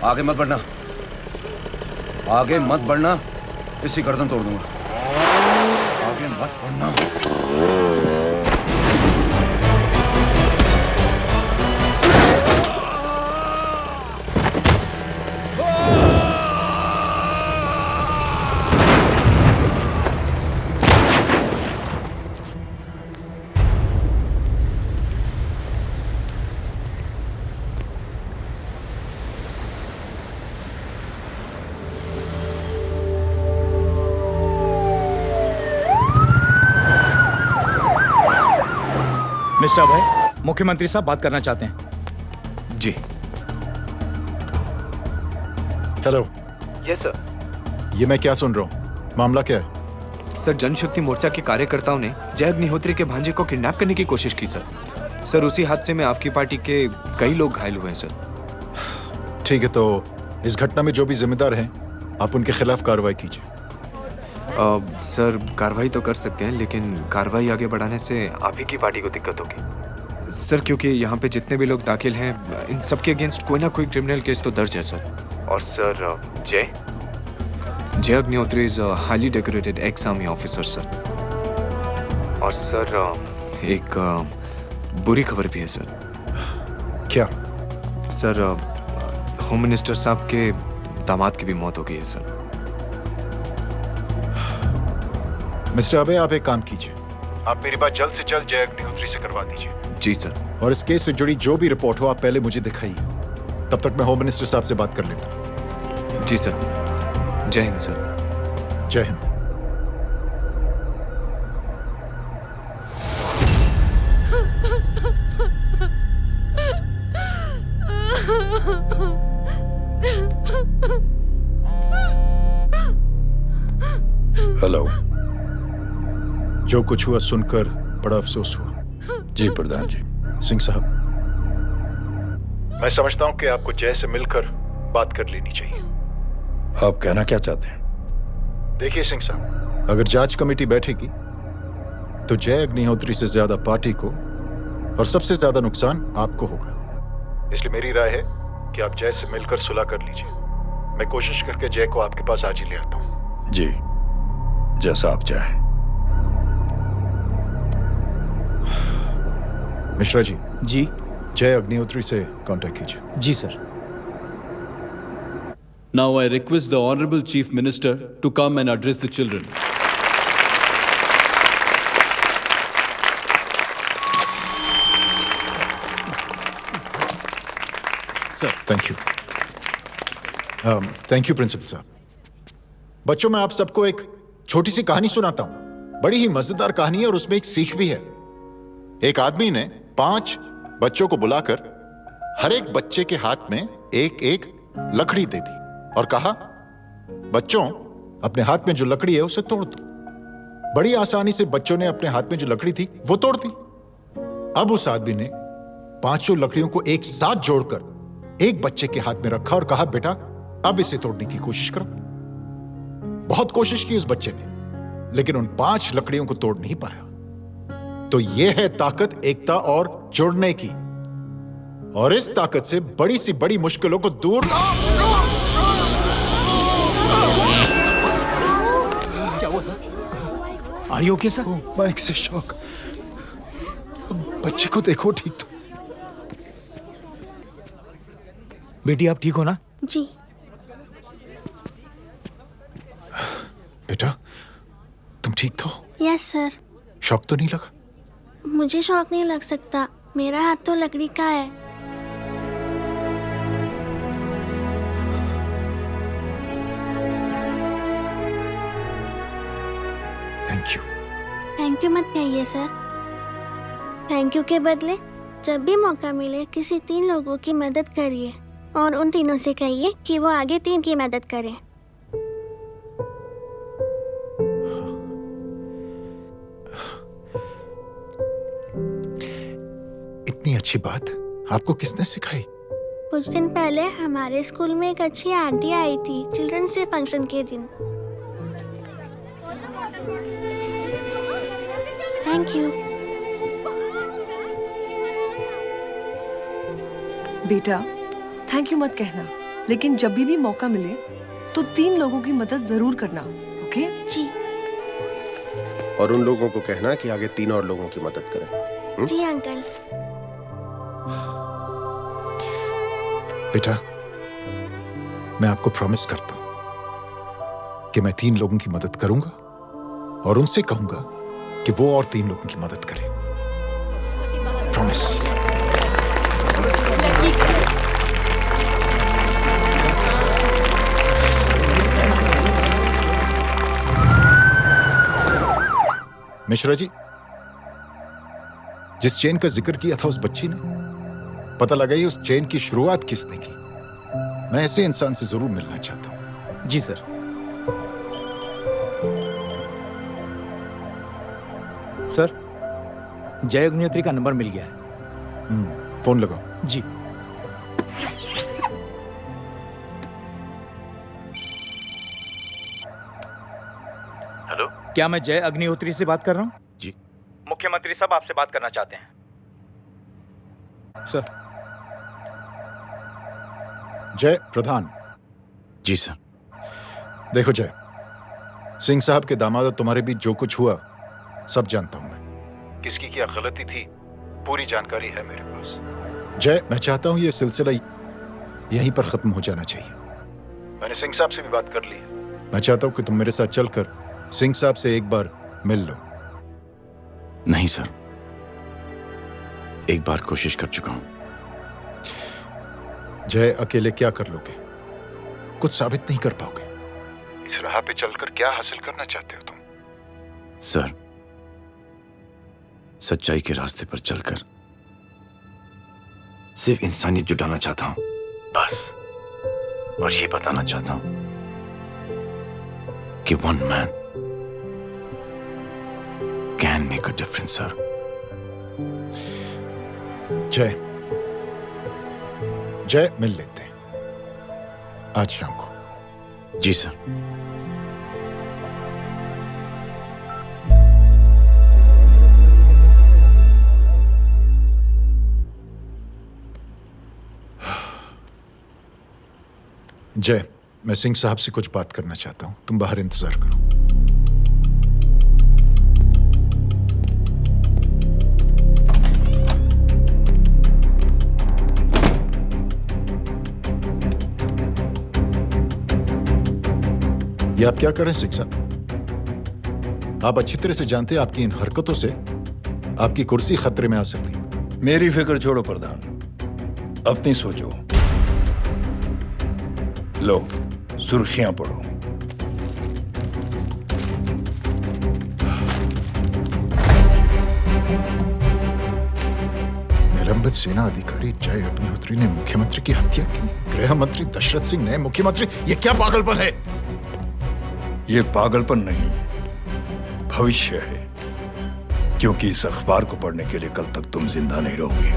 आगे मत बढ़ना, आगे मत बढ़ना, इसी गर्दन तोड़ दूंगा। आगे मत बढ़ना। मिस्टर अभय, मुख्यमंत्री साहब बात करना चाहते हैं। जी। हेलो। Yes sir. ये मैं क्या सुन रहा हूँ? मामला क्या है? सर, जनशक्ति मोर्चा के कार्यकर्ताओं ने जय अग्निहोत्री के भांजे को किडनैप करने की कोशिश की सर। सर, उसी हादसे में आपकी पार्टी के कई लोग घायल हुए हैं सर। ठीक है, तो इस घटना में जो भी जिम्मेदार हैं, आप उनके खिलाफ कार्रवाई कीजिए। सर, कार्रवाई तो कर सकते हैं, लेकिन कार्रवाई आगे बढ़ाने से आप ही की पार्टी को दिक्कत होगी सर, क्योंकि यहाँ पे जितने भी लोग दाखिल हैं, इन सबके अगेंस्ट कोई ना कोई क्रिमिनल केस तो दर्ज है सर। और सर, जय Agnihotri is highly decorated ex army officer sir. और सर, एक बुरी खबर भी है सर। क्या? सर, होम मिनिस्टर साहब के दामाद की भी मौत हो गई है सर। मिस्टर अबे, आप एक काम कीजिए, आप मेरी बात जल्द से जल्द जय अग्निहोत्री से करवा दीजिए। जी सर। और इस केस से जुड़ी जो भी रिपोर्ट हो, आप पहले मुझे दिखाइए, तब तक मैं होम मिनिस्टर साहब से बात कर लेता हूँ। जी सर। जय हिंद सर। जय हिंद। हेलो। जो कुछ हुआ सुनकर बड़ा अफसोस हुआ। जी प्रधान जी। सिंह साहब, मैं समझता हूं कि आपको जय से मिलकर बात कर लेनी चाहिए। आप कहना क्या चाहते हैं? देखिए सिंह साहब, अगर जांच कमेटी बैठेगी तो जय अग्निहोत्री से ज्यादा पार्टी को और सबसे ज्यादा नुकसान आपको होगा। इसलिए मेरी राय है कि आप जय से मिलकर सुलह कर लीजिए। मैं कोशिश करके जय को आपके पास आज ही ले आता हूं। जी, जैसा आप चाहें। मिश्रा जी। जी। जय अग्निहोत्री से कांटेक्ट कीजिए। जी sir. Now I request the Honorable Chief Minister to come and address the children. Sir, thank you. Thank you principal साहब। बच्चों, मैं आप सबको एक छोटी सी कहानी सुनाता हूं। बड़ी ही मजेदार कहानी है और उसमें एक सीख भी है। एक आदमी ने 5 बच्चों को बुलाकर हर एक बच्चे के हाथ में एक एक लकड़ी दे दी और कहा, बच्चों, अपने हाथ में जो लकड़ी है उसे तोड़ दो। बड़ी आसानी से बच्चों ने अपने हाथ में जो लकड़ी थी वो तोड़ दी। अब उस आदमी ने 5 लकड़ियों को एक साथ जोड़कर एक बच्चे के हाथ में रखा और कहा, बेटा, अब इसे तोड़ने की कोशिश करो। बहुत कोशिश की उस बच्चे ने, लेकिन उन 5 लकड़ियों को तोड़ नहीं पाया। तो यह है ताकत एकता और जुड़ने की। और इस ताकत से बड़ी सी बड़ी मुश्किलों को दूर। क्या हुआ sir? Are you okay, sir? Mike से शॉक। बच्चे को देखो ठीक तो। बेटी, आप ठीक हो ना? जी। बेटा, तुम ठीक तो? Yes sir. शॉक तो नहीं लगा? मुझे शौक नहीं लग सकता, मेरा हाथ तो लकड़ी का है। Thank you. थैंक यू मत कहिए सर। थैंक यू के बदले जब भी मौका मिले किसी 3 लोगों की मदद करिए और उन तीनों से कहिए कि वो आगे 3 की मदद करें। इतनी अच्छी बात आपको किसने सिखाई? कुछ दिन पहले हमारे स्कूल में एक अच्छी आंटी आई थी चिल्ड्रंस डे फंक्शन के दिन। Thank you. बेटा थैंक यू मत कहना, लेकिन जब भी मौका मिले तो 3 लोगों की मदद जरूर करना, ओके? जी। और उन लोगों को कहना कि आगे 3 और लोगों की मदद करें। जी अंकल। बेटा, मैं आपको प्रॉमिस करता हूं कि मैं 3 लोगों की मदद करूंगा और उनसे कहूंगा कि वो और 3 लोगों की मदद करें। प्रॉमिस। मिश्रा जी, जिस चेन का जिक्र किया था उस बच्ची ने, पता लगाइए उस चेन की शुरुआत किसने की। मैं ऐसे इंसान से जरूर मिलना चाहता हूं। जी सर। सर, जय अग्निहोत्री का नंबर मिल गया है। फोन लगाओ। जी। हेलो, क्या मैं जय अग्निहोत्री से बात कर रहा हूँ? जी। मुख्यमंत्री साहब आपसे बात करना चाहते हैं सर। जय प्रधान। जी सर। देखो जय, सिंह साहब के दामाद तुम्हारे बीच जो कुछ हुआ सब जानता हूं मैं। किसकी क्या गलती थी पूरी जानकारी है मेरे पास। जय, मैं चाहता हूं ये सिलसिला यहीं पर खत्म हो जाना चाहिए। मैंने सिंह साहब से भी बात कर ली है। मैं चाहता हूं कि तुम मेरे साथ चलकर सिंह साहब से एक बार मिल लो। नहीं सर, एक बार कोशिश कर चुका हूं। जय, अकेले क्या कर लोगे? कुछ साबित नहीं कर पाओगे। इस राह पे चलकर क्या हासिल करना चाहते हो तुम? सर, सच्चाई के रास्ते पर चलकर सिर्फ इंसानियत जुटाना चाहता हूं, बस। और ये बताना चाहता हूं कि one man can make a difference sir. जय, जय, मिल लेते हैं आज शाम को। जी सर। जय, मैं सिंह साहब से कुछ बात करना चाहता हूं, तुम बाहर इंतजार करो। ये आप क्या कर रहे हैं सिंह साहब? आप अच्छी तरह से जानते हैं आपकी इन हरकतों से आपकी कुर्सी खतरे में आ सकती है। मेरी फिक्र छोड़ो प्रधान, अपनी सोचो। लो, सुर्खियां पढ़ो। निलंबित सेना अधिकारी जय अग्निहोत्री ने मुख्यमंत्री की हत्या की। गृह मंत्री दशरथ सिंह ने मुख्यमंत्री, ये क्या पागलपन है? ये पागलपन नहीं, भविष्य है, क्योंकि इस अखबार को पढ़ने के लिए कल तक तुम जिंदा नहीं रहोगे।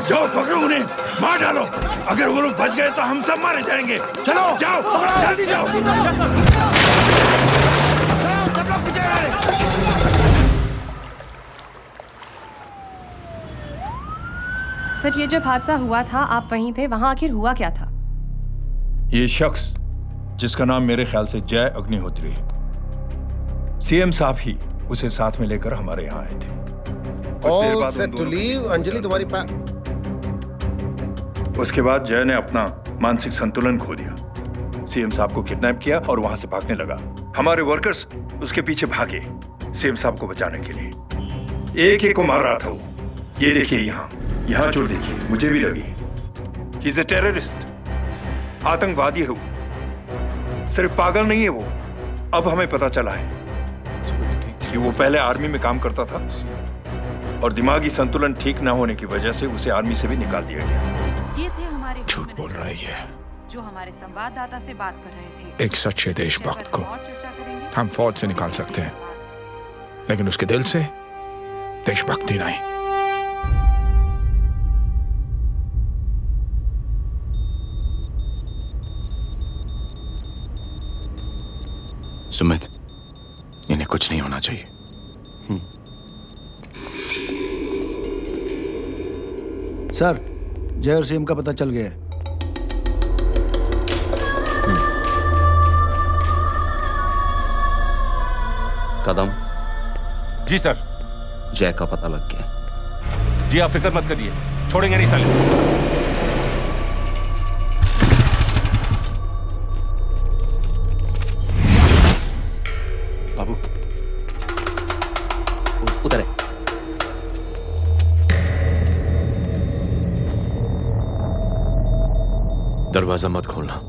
जाओ पकड़ो उन्हें, मार डालो। अगर वो लोग बच गए तो हम सब मारे जाएंगे। चलो जाओ, जल्दी जाओ। सर, ये जब हादसा हुआ था आप वहीं थे, वहां आखिर हुआ क्या था? ये शख्स जिसका नाम मेरे ख्याल से जय अग्निहोत्री है, सीएम साहब ही उसे साथ में लेकर हमारे यहाँ आए थे। All set to leave. Anjali तुम्हारी उसके बाद जय ने अपना मानसिक संतुलन खो दिया, सीएम साहब को किडनैप किया और वहां से भागने लगा। हमारे वर्कर्स उसके पीछे भागे सीएम साहब को बचाने के लिए। एक एक को मार रहा था वो। ये देखिए यहाँ चोट देखिए, मुझे भी लगी। ही इज अ टेररिस्ट, आतंकवादी है वो, सिर्फ पागल नहीं है वो। अब हमें पता चला है कि वो पहले आर्मी में काम करता था और दिमागी संतुलन ठीक न होने की वजह से उसे आर्मी से भी निकाल दिया गया। ये थे हमारे झूठ बोल रही है। जो हमारे संवाददाता से बात कर रहे थे। एक सच्चे देशभक्त को हम फौज से निकाल सकते हैं, लेकिन उसके दिल से देशभक्ति नहीं। सुमित, इन्हें कुछ नहीं होना चाहिए। सर, जय और सीएम का पता चल गया है। कदम। जी सर। जय का पता लग गया। जी आप फिक्र मत करिए, छोड़ेंगे नहीं साले। बाबू उधर है। दरवाजा मत खोलना।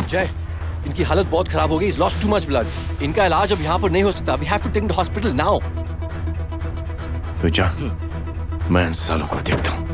जय, इनकी हालत बहुत खराब हो गई। He's lost too much blood. इनका इलाज अब यहाँ पर नहीं हो सकता। We have to take him to hospital now. तो जा, मैं इन सालों को देखता हूँ।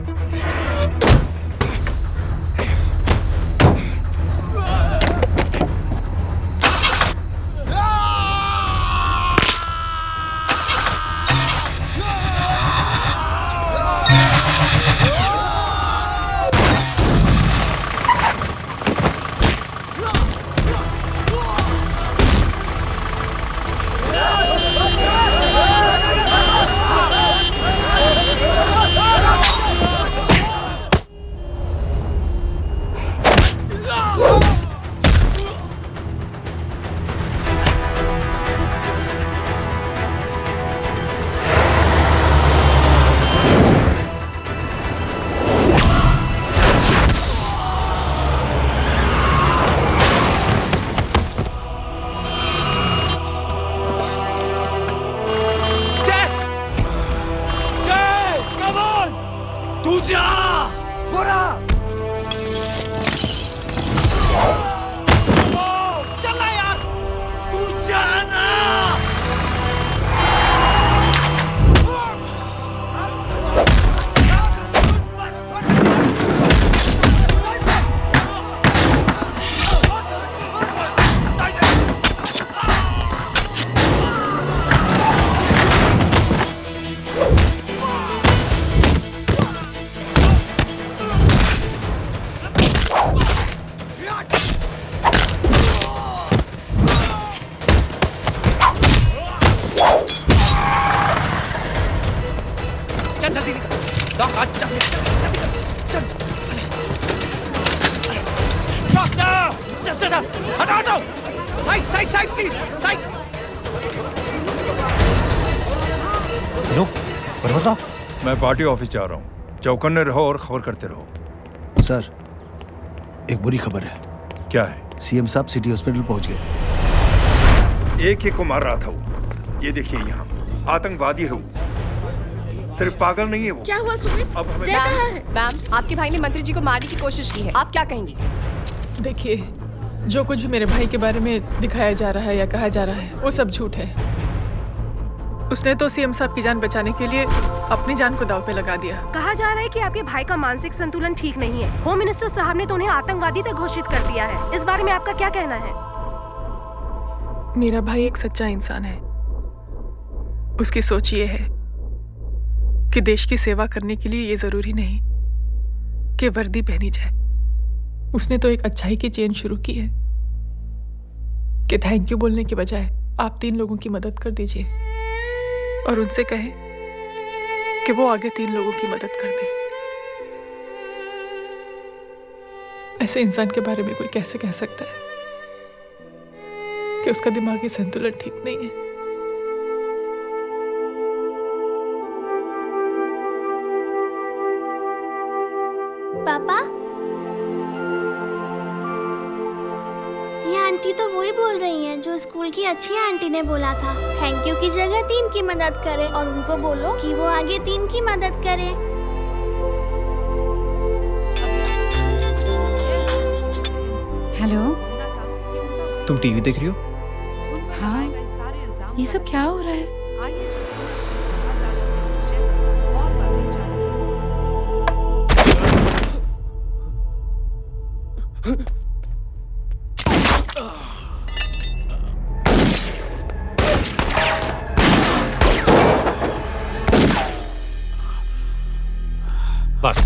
Side please, side. हेलो परवा साहब, मैं पार्टी ऑफिस जा रहा हूँ। चौकन्ने रहो और खबर करते रहो। सर, एक बुरी खबर है। क्या है? सीएम साहब सिटी हॉस्पिटल पहुंच गए। एक को मार रहा था वो। ये देखिए यहाँ आतंकवादी है वो, सिर्फ पागल नहीं है वो। क्या हुआ सुमित? अब हमें मैम, आपके भाई ने मंत्री जी को मारने की कोशिश की है, आप क्या कहेंगी? देखिए, जो कुछ भी मेरे भाई के बारे में दिखाया जा रहा है या कहा जा रहा है वो सब झूठ है। उसने तो सीएम साहब की जान बचाने के लिए अपनी जान को दांव पे लगा दिया। कहा जा रहा है कि आपके भाई का मानसिक संतुलन ठीक नहीं है। होम मिनिस्टर साहब ने तो उन्हें आतंकवादी तक घोषित कर दिया है। इस बारे में आपका क्या कहना है? मेरा भाई एक सच्चा इंसान है। उसकी सोच ये है कि देश की सेवा करने के लिए ये जरूरी नहीं कि वर्दी पहनी जाए। उसने तो एक अच्छाई की चेन शुरू की है कि थैंक यू बोलने के बजाय आप 3 लोगों की मदद कर दीजिए और उनसे कहें कि वो आगे 3 लोगों की मदद कर दे। ऐसे इंसान के बारे में कोई कैसे कह सकता है कि उसका दिमागी संतुलन ठीक नहीं है? पापा, ये आंटी तो वही बोल रही हैं जो स्कूल की अच्छी आंटी ने बोला था, थैंक यू की जगह 3 की मदद करे और उनको बोलो कि वो आगे 3 की मदद करे। हेलो, तुम टीवी देख रही हो? हाँ, ये सब क्या हो रहा है? बस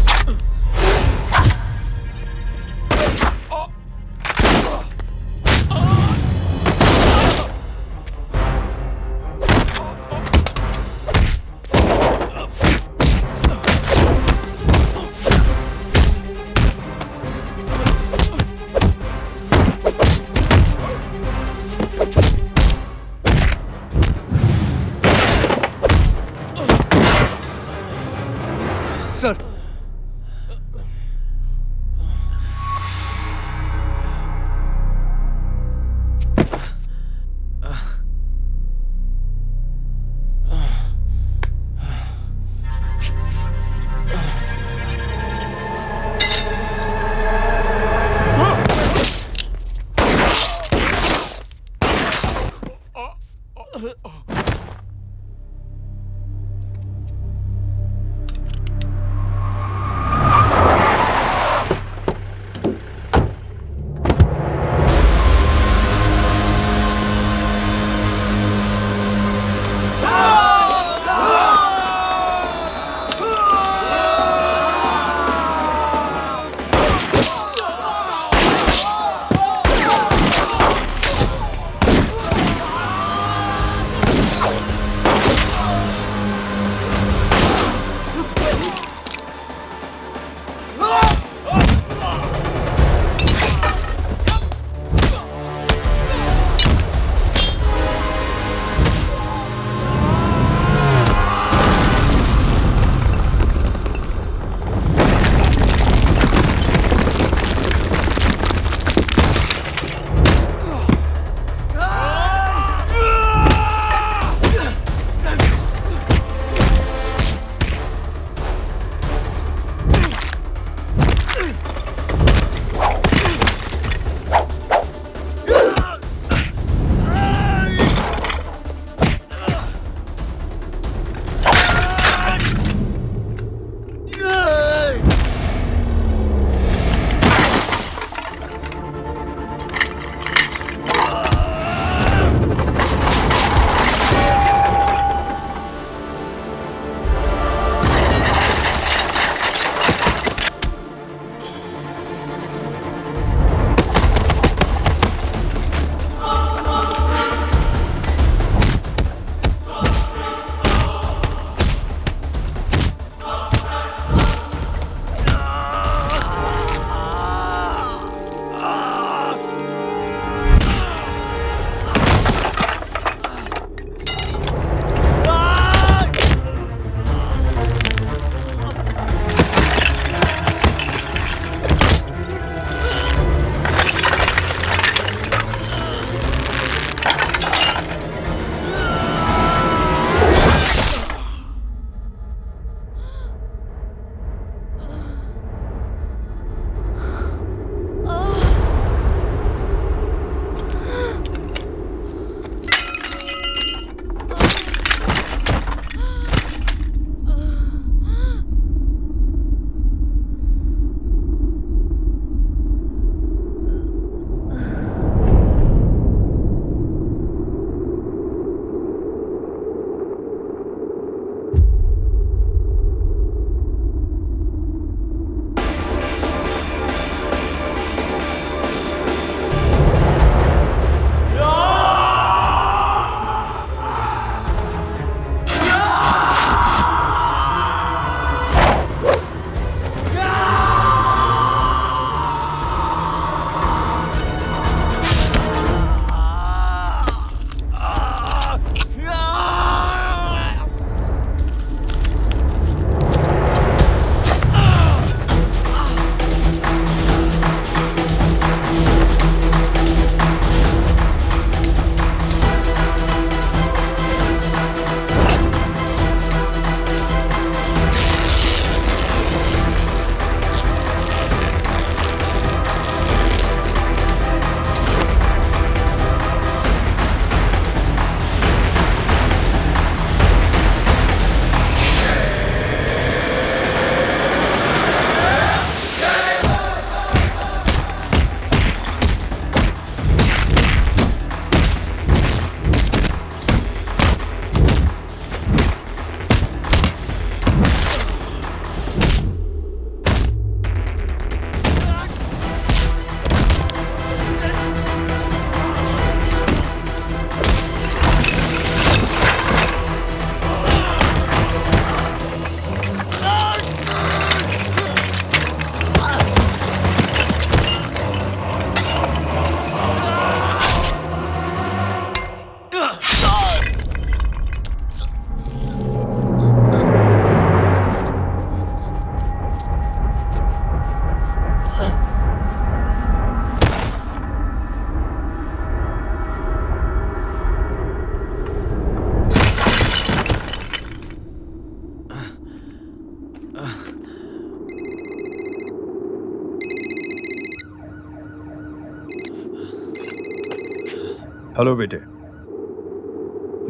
हेलो बेटे।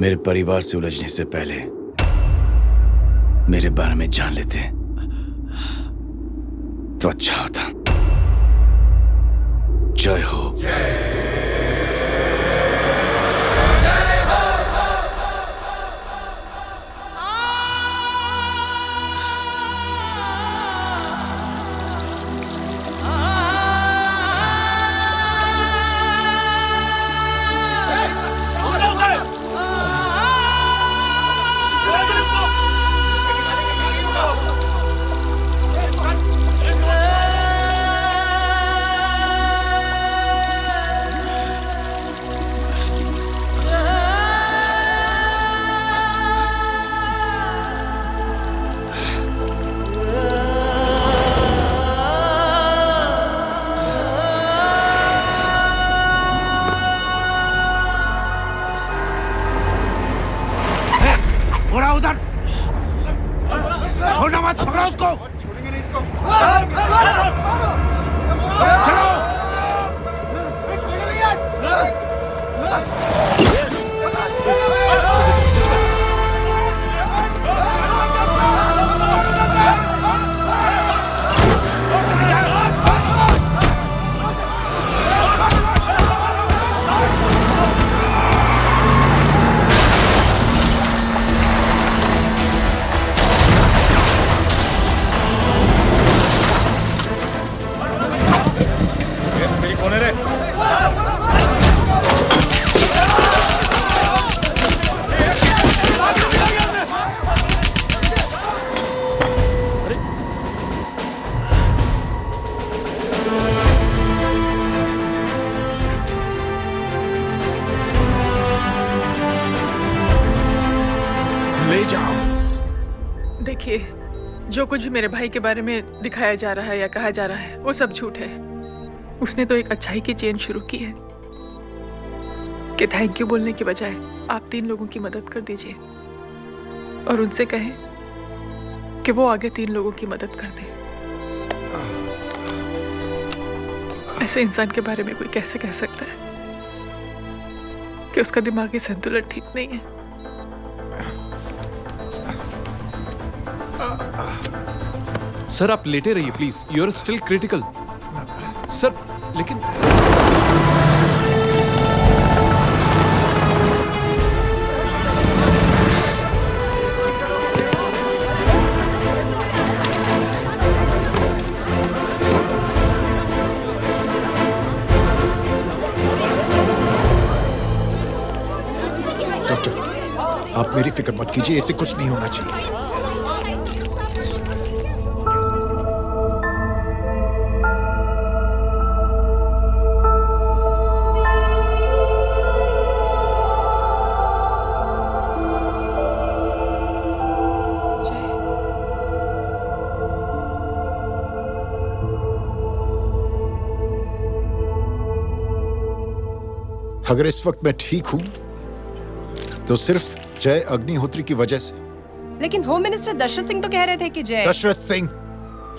मेरे परिवार से उलझने से पहले मेरे बारे में जान लेते तो अच्छा होता। जय हो। देखिए, जो कुछ भी मेरे भाई के बारे में दिखाया जा रहा है या कहा जा रहा है वो सब झूठ है। उसने तो एक अच्छाई की चेन शुरू की है कि थैंक यू बोलने के बजाय आप 3 लोगों की मदद कर दीजिए और उनसे कहें कि वो आगे 3 लोगों की मदद कर दे। ऐसे इंसान के बारे में कोई कैसे कह सकता है कि उसका दिमागी संतुलन ठीक नहीं है? सर आप लेटे रहिए please, you are still critical. Sir लेकिन डॉक्टर, आप मेरी फिक्र मत कीजिए, इससे कुछ नहीं होना चाहिए। अगर इस वक्त मैं ठीक हूं तो सिर्फ जय अग्निहोत्री की वजह से। लेकिन होम मिनिस्टर दशरथ सिंह तो कह रहे थे कि जय। दशरथ सिंह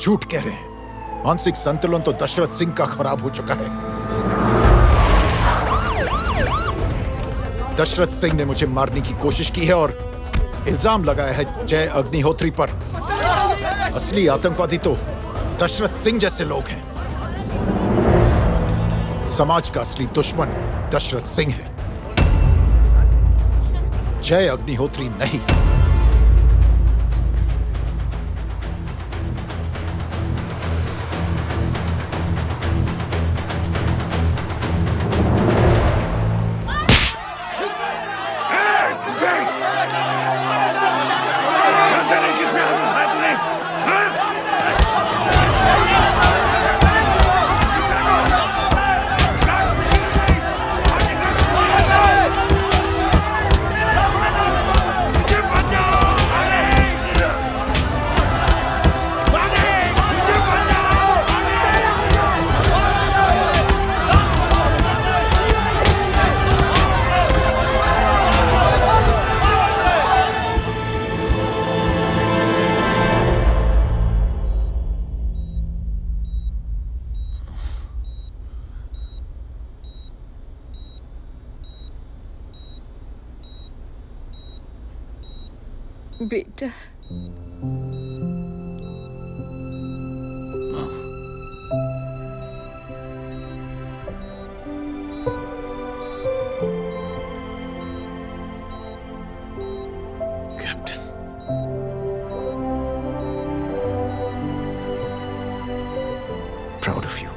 झूठ कह रहे हैं। मानसिक संतुलन तो दशरथ सिंह का खराब हो चुका है। दशरथ सिंह ने मुझे मारने की कोशिश की है और इल्जाम लगाया है जय अग्निहोत्री पर। असली आतंकवादी तो दशरथ सिंह जैसे लोग हैं। समाज का असली दुश्मन दशरथ सिंह है, जय अग्निहोत्री नहीं। बेटा captain, proud of you.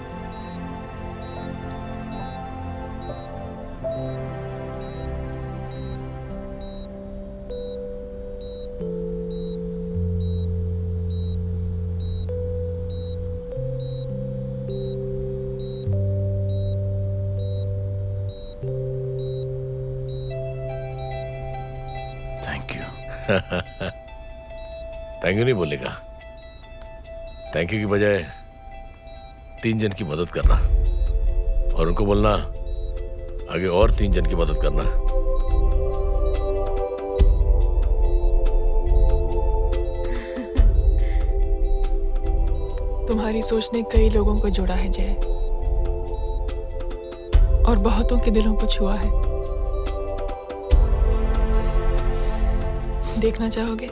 Thank you. Thank you नहीं बोलेगा, थैंक यू की बजाय 3 जन की मदद करना और उनको बोलना आगे और 3 जन की मदद करना। तुम्हारी सोच ने कई लोगों को जोड़ा है जय, और बहुतों के दिलों को छुआ है। देखना चाहोगे?